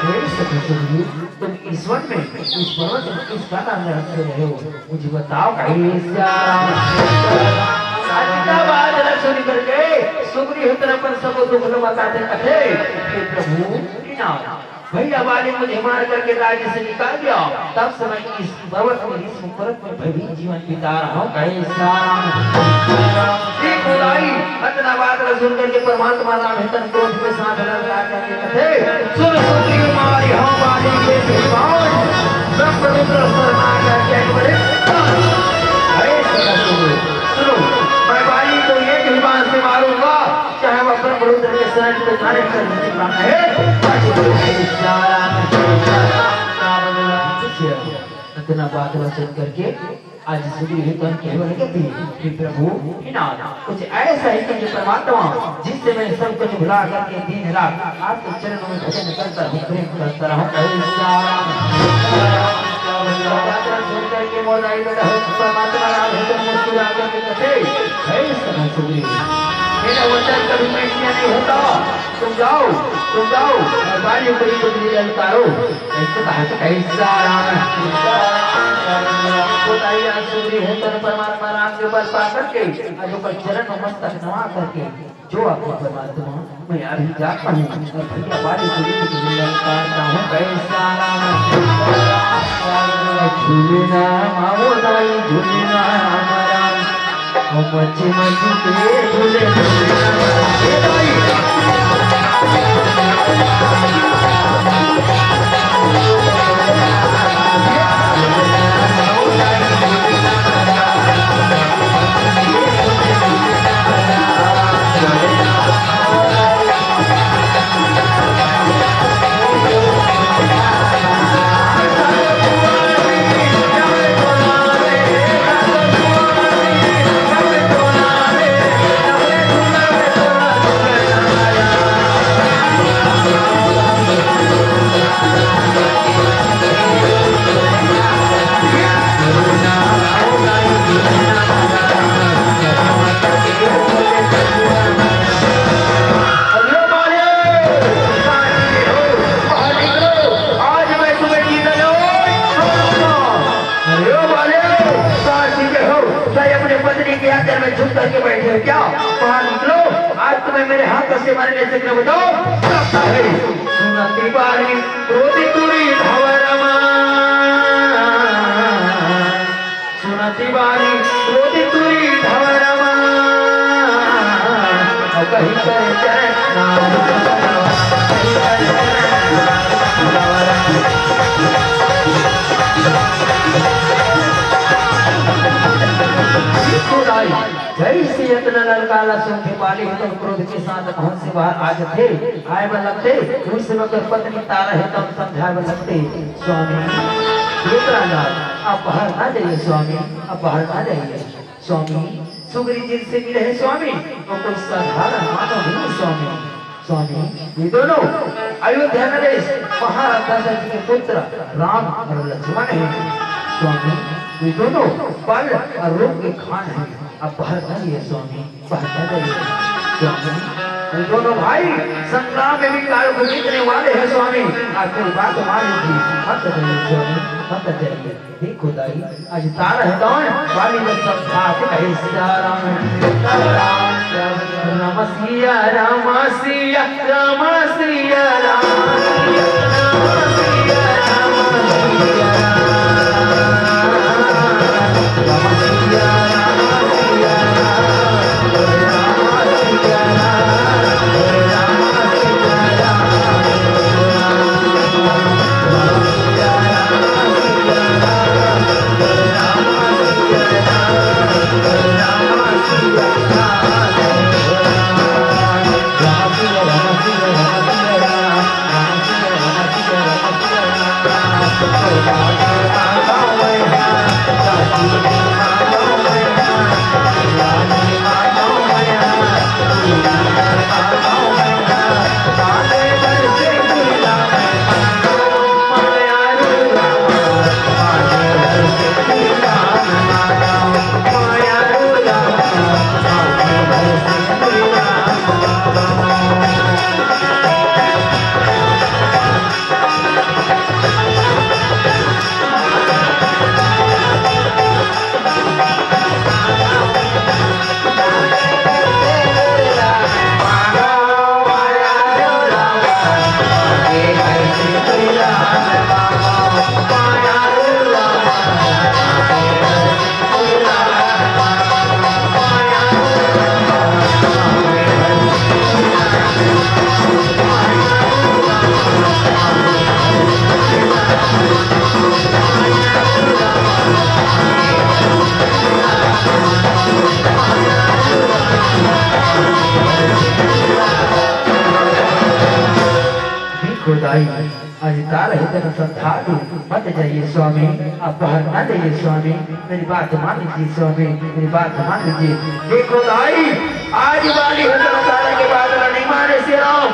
हे सतगुरु तुम ईश्वर में इस पर्वत में किसका नाम रखते रहे हो मुझे बताओ। ऐसा बात रचन करके सुग्रीव तरफ सब दुख बताते कथे हे प्रभु भैया वाले मुझे मार करके राज्य से निकाल दिया तब से मैं इस पर्वत में इस पर्वत में भयभीत जीवन बिता रहा हूँ। कैसा इतना बात सुन करके परमात्मा राम हितन क्रोध के साथ लगा करके कथे सुन सुग्रीव मारी हम वाली के भगवान ब्रह्मरुद्र शर्मा करके बड़े सुनो मैं वाली को एक ही बाण से मारूंगा चाहे वह ब्रह्मरुद्र के शरण पे जाने का निकलना है। इतना बात वचन करके आज सुग्रीव तो केवल कहती कि प्रभु कुछ ऐसा ही कि परमात्मा जिससे मैं सब कुछ भुला करके दिन रात आपके चरणों में भजन करता हूँ प्रेम करता रहूं। करके मोदाई परमात्मा मुस्कुरा करके कहते सुग्रीव मेरा वचन कभी मैं नहीं होता तुम जाओ और बाली कोई को दिल उतारो ऐसे कहा तो कैसा बताइए सुग्रीव होकर परमात्मा राम के ऊपर पा करके आज ऊपर चरण में मस्तक नवा करके जो आपको परमात्मा मैं अभी जाता हूँ और भैया बाली को दिल उतारता हूँ। कैसा झूलना माओ दाई झूलना हमारा मची मची के झूले झुक करके बैठे हो क्या बाहर निकलो आज तुम्हें मेरे हाथ से मारने से क्या बताओ। सुनती बारी रोती तुरी धवरमा सुनती बारी रोती तुरी धवरमा कहीं पर चरण जैसे इतना ललकारा सुन के बाली तो क्रोध के साथ भवन से बाहर आ जाते आए लगते उस समय पत्नी तारा है तब समझा लगते स्वामी आप बाहर ना जाइए स्वामी आप बाहर ना जाइए स्वामी सुग्रीव जी से मिले हैं स्वामी तो कोई साधारण मानव नहीं स्वामी स्वामी ये दोनों अयोध्या नरेश महाराजा जी के पुत्र राम और लक्ष्मण है स्वामी ये दोनों बल और रूप के खान है अब बाहर जाइए स्वामी बाहर जाइए स्वामी ये दोनों भाई संग्राम में भी काल को जीतने वाले हैं स्वामी आप मेरी बात मान लीजिए मत जाइए स्वामी मत जाइए देखो दाई आज तारा है कौन वाली में सब साथ है राम राम सिया राम सिया राम सिया राम खुदाई आज तार हितन संधारू मत जाइए स्वामी, आप बाहर ना जाइए स्वामी, मेरी बात मान लीजिए स्वामी, मेरी बात मान लीजिए। देखो दाई आज वाली हितन तारा के बाद नहीं माने से राम,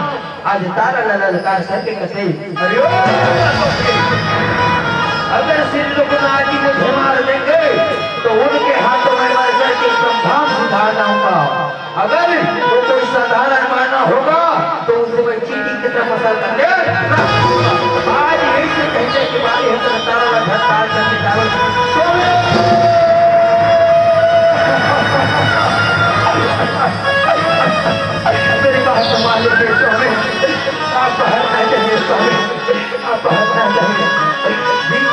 आज तारा ललकार करके कसे अरे अगर सिर लोकनाथ जी मुझे मार देंगे तो उनके हाथों में मार करके संभाव सुधार जाऊंगा। अगर वो कोई साधारण माना होगा तो उसे मैं चीनी की तरह मसल कर ले। आज यही से कहने के बाद है तो तारा का घर पार करके जाओ। मेरी बात संभाल लीजिए स्वामी, आप बाहर ना जाइए स्वामी, आप बाहर ना जाइए।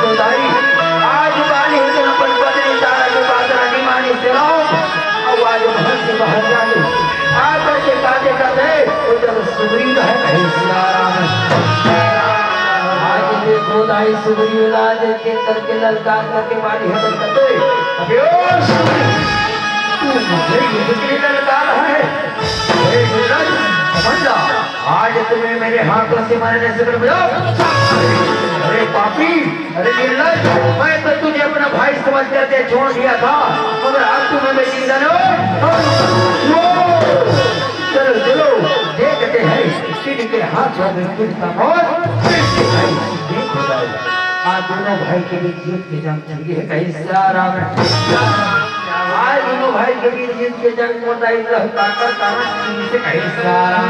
खुदाई आज वाली है तो अपन बदली तारा के बाद रानी मानी से रहो और आज घर से बाहर जाने आकर के काजे का दे वो जब सुग्रीव है नहीं सियाराम। आज देखो दाई सुग्रीव लाज के करके ललकार करके वाली है तो कहते अबे ओ सुग्रीव तू मुझे ये ललकार है समझ ला, आज तुम्हें मेरे हाथों से मारने से अरे पापी, अरे निर्लज, मैं तो तुझे अपना भाई समझ करके छोड़ दिया था, मगर अब तुम्हें मेरी जानो। चलो चलो देखते हैं किनके हाथ में किसका मौत। आज दोनों भाई के बीच जीत की जंग चली है कहीं सियाराम। आज दोनों भाई के बीच जीत के जंग मोटाई ताकत कारण से कहीं सियाराम।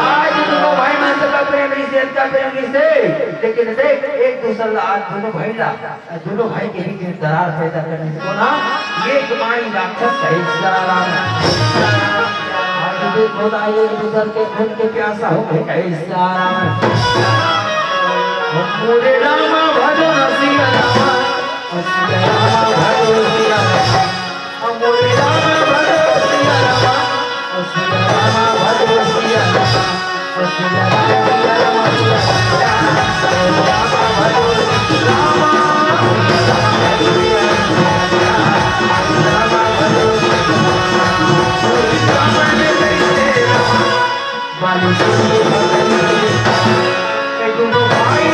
आज दोनों भाई में सबका प्रेमी से इनका प्रेमी से, लेकिन देख एक दूसरा आज दोनों भाई के बीच में दरार पैदा करने से ना ये कमाई राक्षस है सियाराम। आज देखो ना एक दूसरे के खून के प्यासा हो गए कहीं सियाराम। मोरे रामा भजो रसिया रामा, रसिया रामा भजो रसिया रामा, मोरे रामा भजो रसिया रामा, रसिया रामा भजो रसिया रामा, रसिया रामा रसिया रामा भजो रसिया रामा, रामा भजो रामा ने कैसे रामा बाली सुनिए दोनों भाई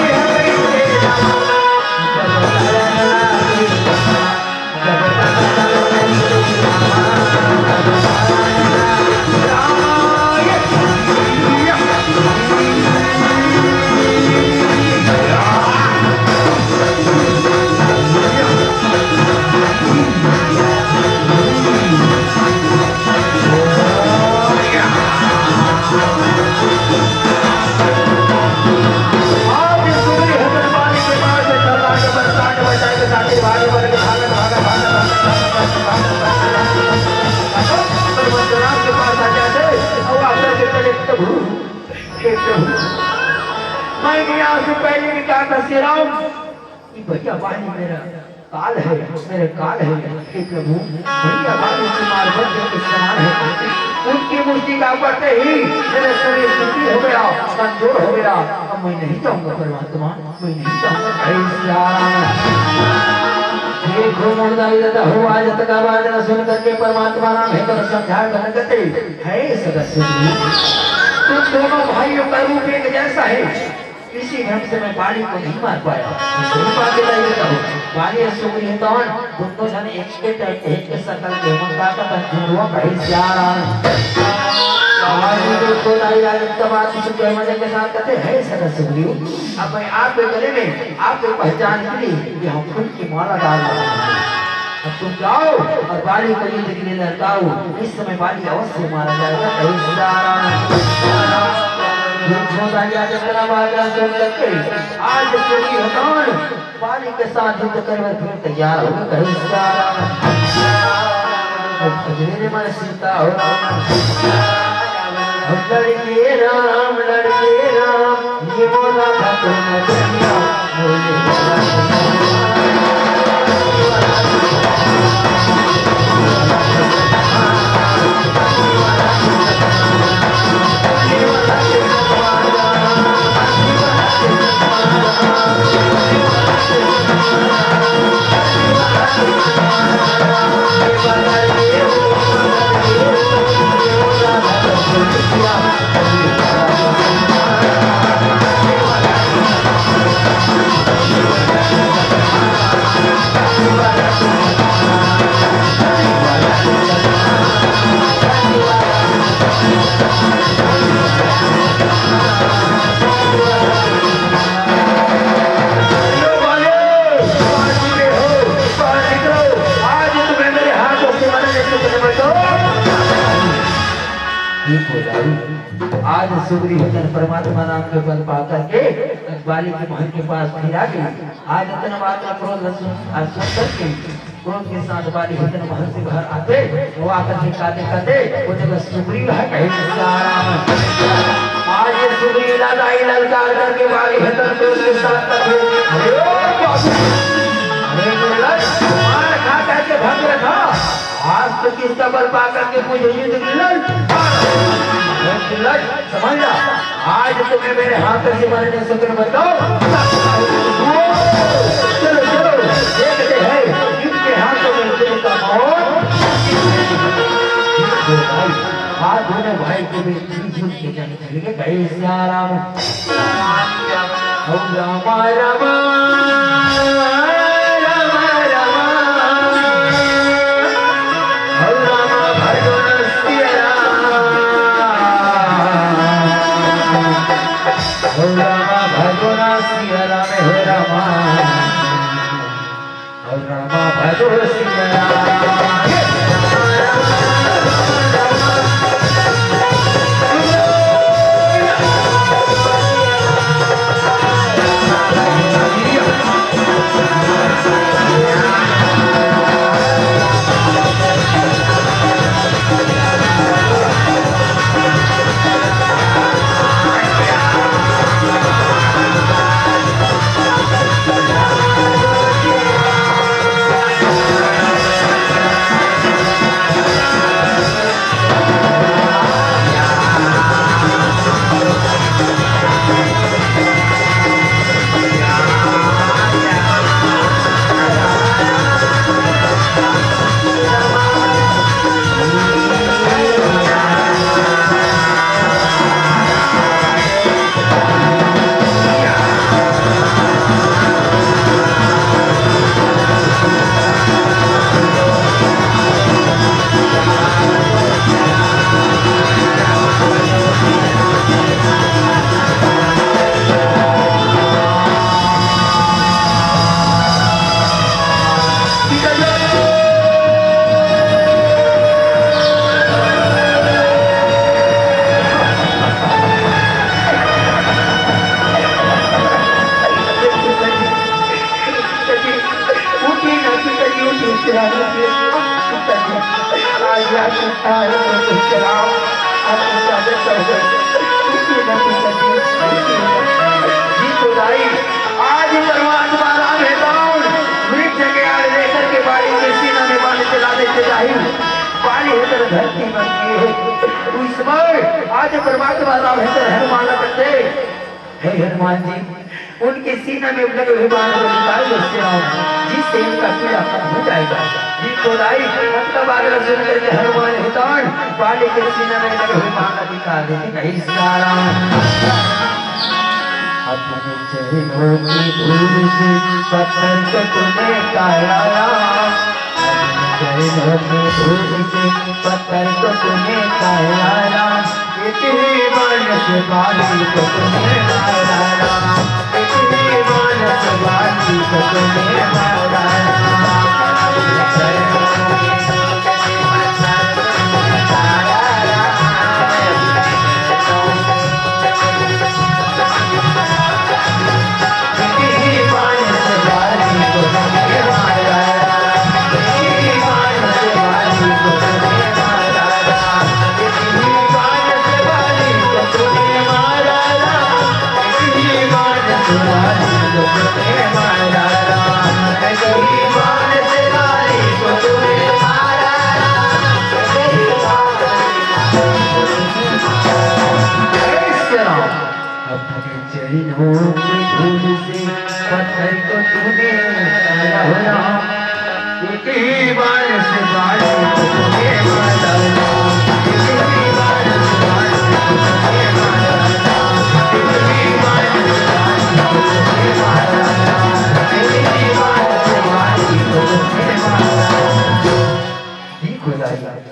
पहले भी कहा था श्रीराम कि भैया वाली मेरा काल है, मेरे काल है हे प्रभु, भैया वाली कुमार बच्चे के समान है, उनकी मूर्ति का पड़ते ही मेरे शरीर सुखी हो गया, कमजोर हो गया। अब मैं नहीं चाहूंगा परमात्मा, मैं नहीं चाहूंगा। ये घूमदाई दादा हो आज तक आवाज न सुन करके परमात्मा नाम है तो समझा कर कहते है सदस्य तुम दोनों भाइयों का रूप एक जैसा है, इसी ढंग से मैं बाली को नहीं मार पाया। सही बात है बाली और सुग्रीव दोनों जन एक के सकल के मंगा का जुड़वा कहीं सियाराम। आज देखो नाई आज तबात सुग्रीव मजे के साथ कहते हैं सदा सुग्रीव अब मैं आपके गले में आपको पहचान मिली कि हम खुद की माला डाल रहे हैं। अब तुम जाओ और बाली को युद्ध के लिए लड़काओ, इस समय बाली अवश्य मारा जाएगा कहीं सियाराम। आज बाली के साथ युद्ध करने फिर तैयार हो कहीं मन सीता हो लड़के राम ये बोला था ठीक हो जाए। आज सुग्रीवचन परमात्मा नाम के बल पाकर के बाली के महल के पास फिर आ गई। आज इतना बात का क्रोध सुन करके क्रोध के साथ बाली भजन महल से बाहर आते वो आकर के कहते वो जब सुग्रीव है कहीं आज ये सुग्रीव लड़ाई ललकार करके बाली भजन के उसके साथ मार खा करके भग रखा। आज तो किसका बल पा करके मुझे युद्ध लड़ समझ ला। आज तुम्हें मेरे हाथ से मरने से तुम बताओ। चलो चलो देखते हैं इनके हाथों में तेरे का मौत। हाथ धोने भाई के बीच झूठ के जाने चले गए भाई सियाराम रामा रामा आज परमात्मा राम हनुमान करते हे हनुमान जी उनके सीना में लगे हुए बाण को निकाल दो जिससे इनका पीड़ा खत्म हो जाएगा। जिनको लाई तब आगे सुन करके हनुमान हितान बाली के सीना में लगे हुए बाण को निकाल देते कहीं सारा अपने चरणों की धूल से पत्थर को तूने काढ़ा चरणों की धूल से पत्थर को तूने काढ़ा इतनी मानस बाली को तूने मारा इतनी मानस बाली को तूने मारा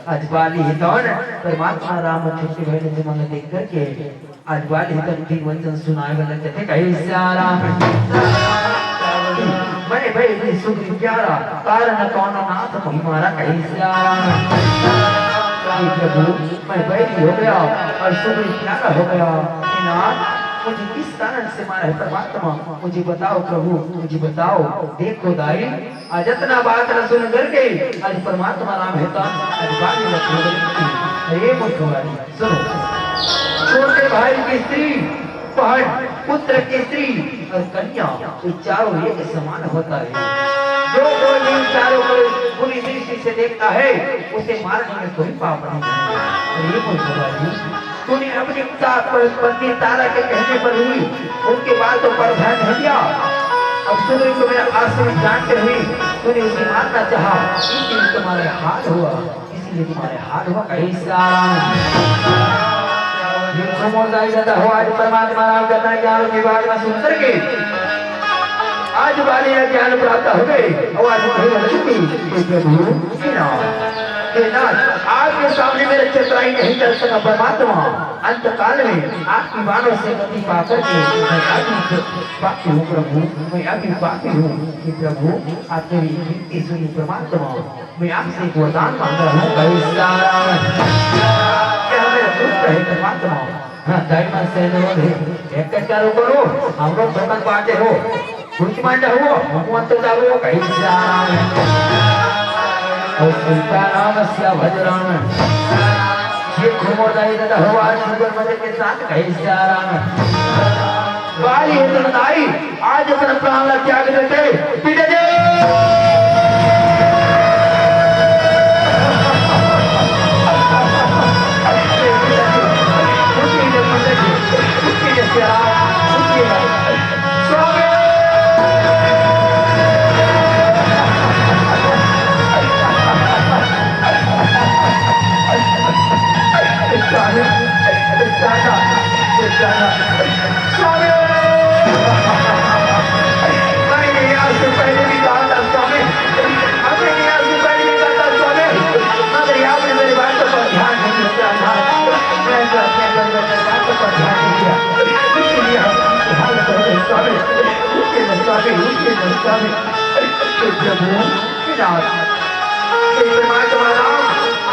आज बाली हितौन परमात्मा राम छोटे बहन से मन देख करके आज बाली हितौन की वचन सुनाए वाला कहते कहीं राम बड़े बड़े सुग्रीव प्यारा कारण कौन नाथ तुम्हारा कहीं राम कि प्रभु मैं बैरी हो गया और सुबह प्यारा हो गया। नाथ मुझे किस कारण से मारा है परमात्मा, मुझे बताओ प्रभु, मुझे बताओ। देखो दाई आज इतना बात न सुन करके आज परमात्मा नाम है तो आज बाली मत हो गई। ये मत होगा सुनो, छोटे भाई की स्त्री, बहन, पुत्र की स्त्री और कन्या ये चारों एक समान होता है। जो कोई इन चारों को बुरी दृष्टि से देखता है उसे मारने में कोई पाप नहीं है। ये कोई होगा तूने अपनी पत्नी तारा के कहने पर ही उनके बातों पर ध्यान नहीं दिया। अब सुबह को मेरा आश्रम जानते हुए तूने उसे मारना चाहा, इसलिए तुम्हारे हाथ हुआ, इसलिए तुम्हारे हाथ हुआ। कैसा आज परमात्मा नाम करना ज्ञान विभाग में सुन करके आज वाले ज्ञान प्राप्त हो गए और आज आपके सामने मेरे चतुराई नहीं कर सका परमात्मा। अंत काल में आपकी बाणों से गति पाकर के मैं अभी पापी हूँ प्रभु, मैं अभी पापी हूँ कि प्रभु आप मेरी विनती सुनी परमात्मा। मैं आपसे एक वरदान मांग रहा हूँ, क्या मेरा पुत्र है परमात्मा। हाँ दाइमा से एक करो करो हम लोग धोखा पाते हो कुछ मांडा हो भगवंत जाओ कैसा और सीता नाम से भजराम ये घूमो दाई दादा हो आज सुगर मजे के साथ कैसा वाली है तो दाई आज अपना प्राण त्याग देते पीटे दे।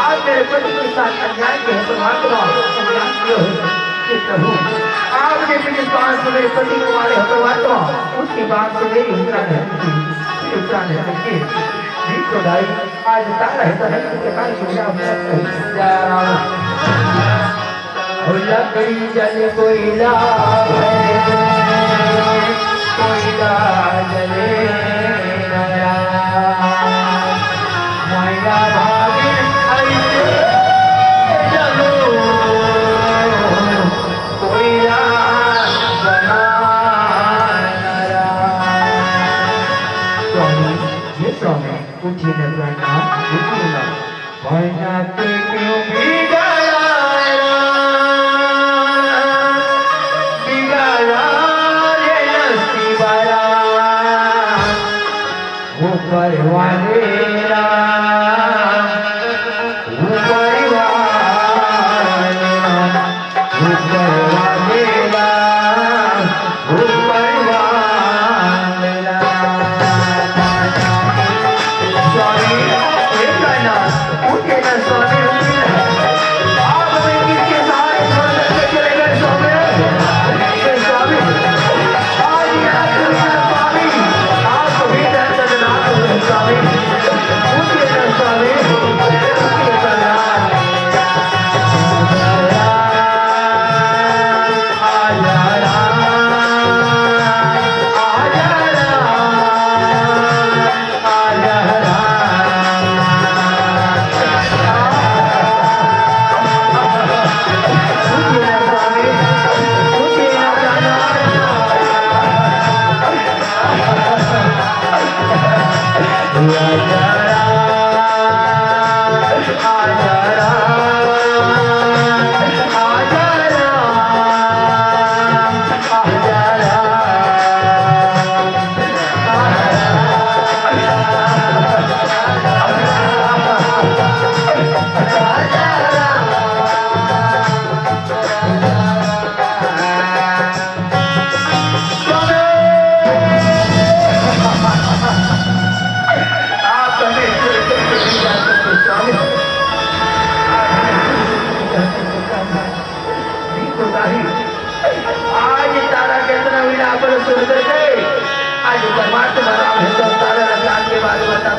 आज मेरे पति के साथ अन्याय के परमात्मा प्रभु आपने मेरे पास से मेरे पति को मारे हो परमात्मा, उसके बाद से मेरी हिंसा नहीं देखो भाई आज तारा है तो नहीं के कारण लकड़ी जले कोयला कोयला जले मैया भागे ऐसे चलो कोयला जला स्वामी ये स्वामी उठिए न प्रणाम उठिए न भैया के क्यों बिगाड़ा रे नसीबारा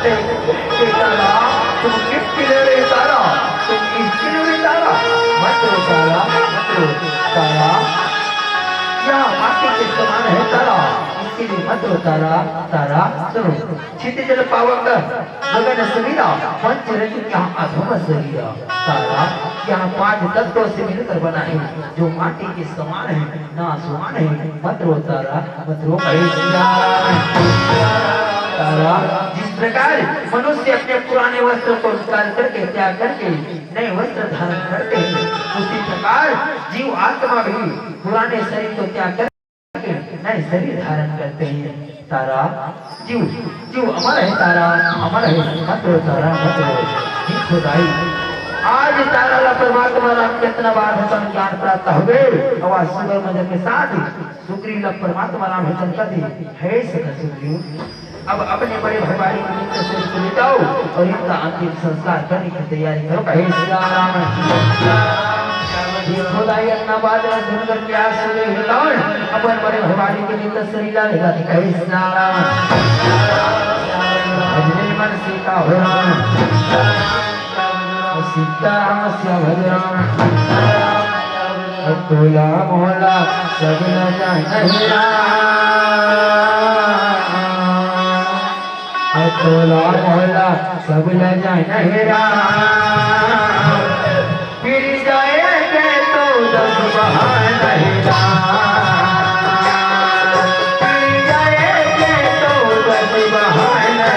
करते कि तारा तुम किसके लिए रे तारा, तुम किसके लिए रे तारा, मत रो तारा, मत रो तारा, यहाँ माटी के समान है तारा, इसके लिए मत रो तारा। तारा सुनो, क्षितिज पावक गगन समीरा पंच रचित यहाँ अधम शरीरा। तारा यहाँ 5 तत्वों से मिलकर बना है, जो माटी के समान है, नासवान है। मत रो तारा, मत रो तारा। जिस प्रकार मनुष्य अपने पुराने वस्त्र को उतार करके त्याग करके नए वस्त्र धारण करते हैं, उसी प्रकार जीव आत्मा भी पुराने शरीर को त्याग करके नए शरीर धारण करते हैं। तारा जीव जीव अमर है, तारा अमर है। मत रो तारा, मत रो खुदाई। आज तारा परमात्मा राम कितना बार हसन ज्ञान प्राप्त हो गए। आवाज सुगर मदर के साथ सुग्रीव परमात्मा राम हसन कर दी है सका सुग्रीव। अब अपने बड़े भगवान के मित्र से चले जाओ और इनका अंतिम संस्कार करने की तैयारी करो। हे श्री राम खुदाई अन्ना बादरा सुनकर क्या सुने हिलावन अपन बड़े भगवान के मित्र शरीला लेगा। हे श्री राम भजने मन सीता हो राम, सीता राम श्या भज राम, टोला मोहल्ला सब न जाने टोला मोहल्ला सब न जाने फिर जाएंगे तो 10 बहाने फिर जाएंगे तो 10 बहाने।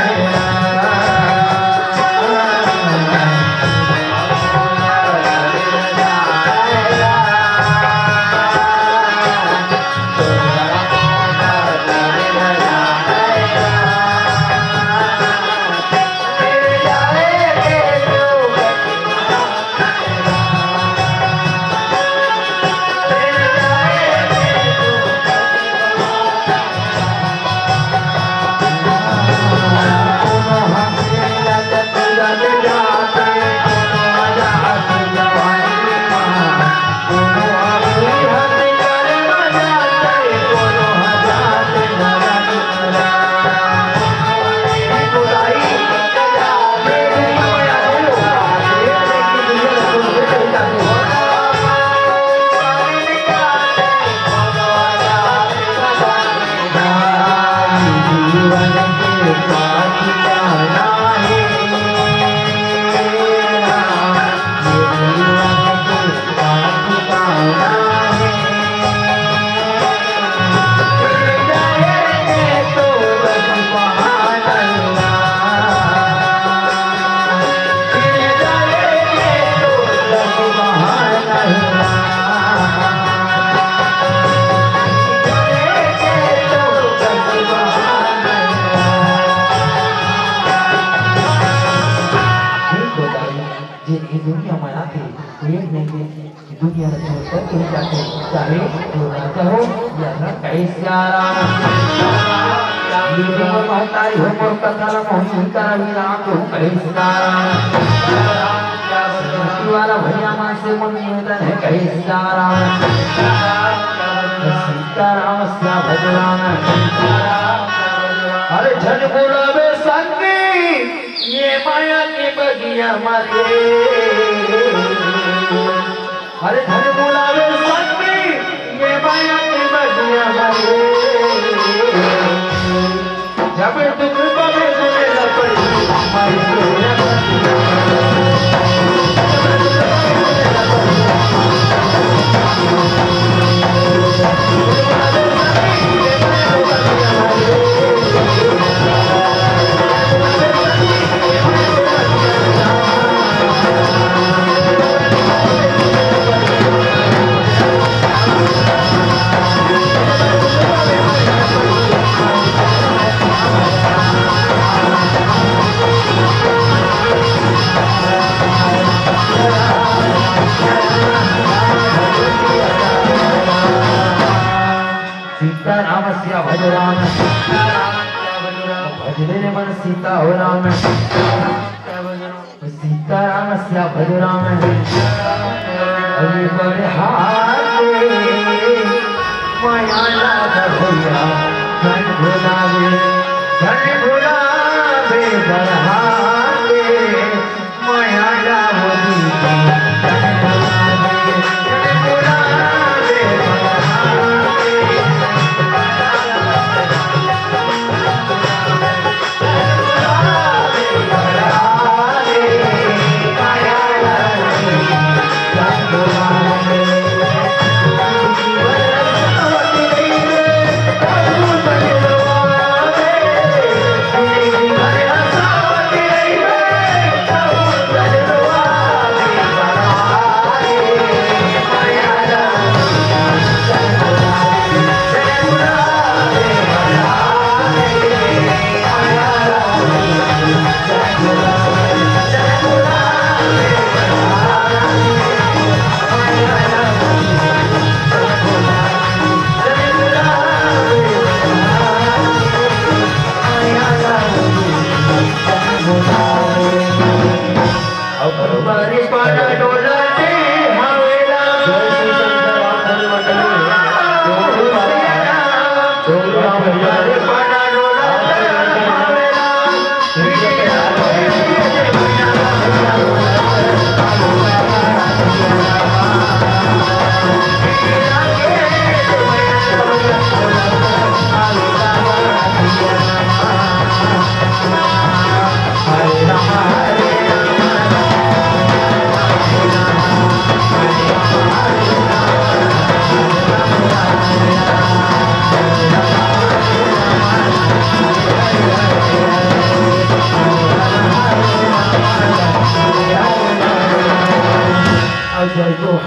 दुनिया छोड़कर कहीं जाते चाहे जो राजा हो या न कैसा महतारी हो मोर कथाला मोहन तारा वीरा को कैसा वाला भैया मां से मन निवेदन है कैसा सीताराम श्या भजराम। अरे झन बोलावे संगी ये माया के बगिया मारे, अरे धन बुलावे संगी ये माया की बगिया मारे, जब तुम पवे सुने न पड़ी सीतारामस्य भज राम, भजने मन सीता हो राम, सीतारामस्य भज राम। अरे बड़े हाथे माया लाग भैया धन भुलावे बड़ा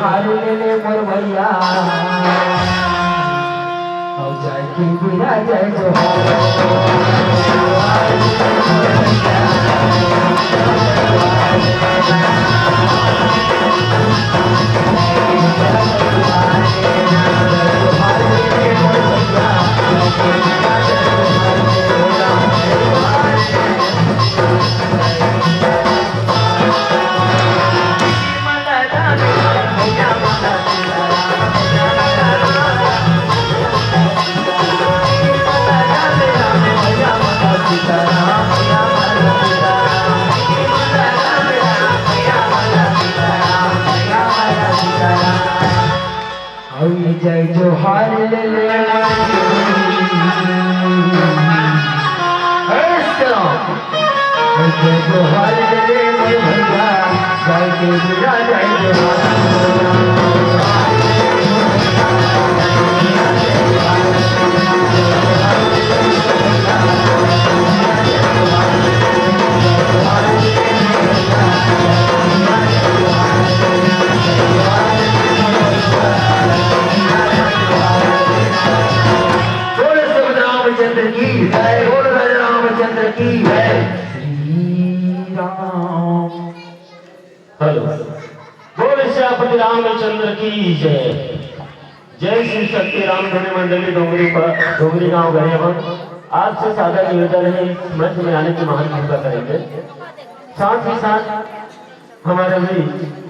जोहार ले ले मोर भैया और जय की बिना जय जय जोहार ले ले जय जोहार ले ले भैया जय के बिना जय रामचंद्र की जय बोल रामचंद्र की जय श्री राम हेलो बोल श्यापति रामचंद्र की जय जय श्री सत्य राम धनी मंडली डोंगरी गांव गए हम आपसे सादा निवेदन है इस मंच में आने की महान भूमिका करेंगे साथ ही साथ हमारे भी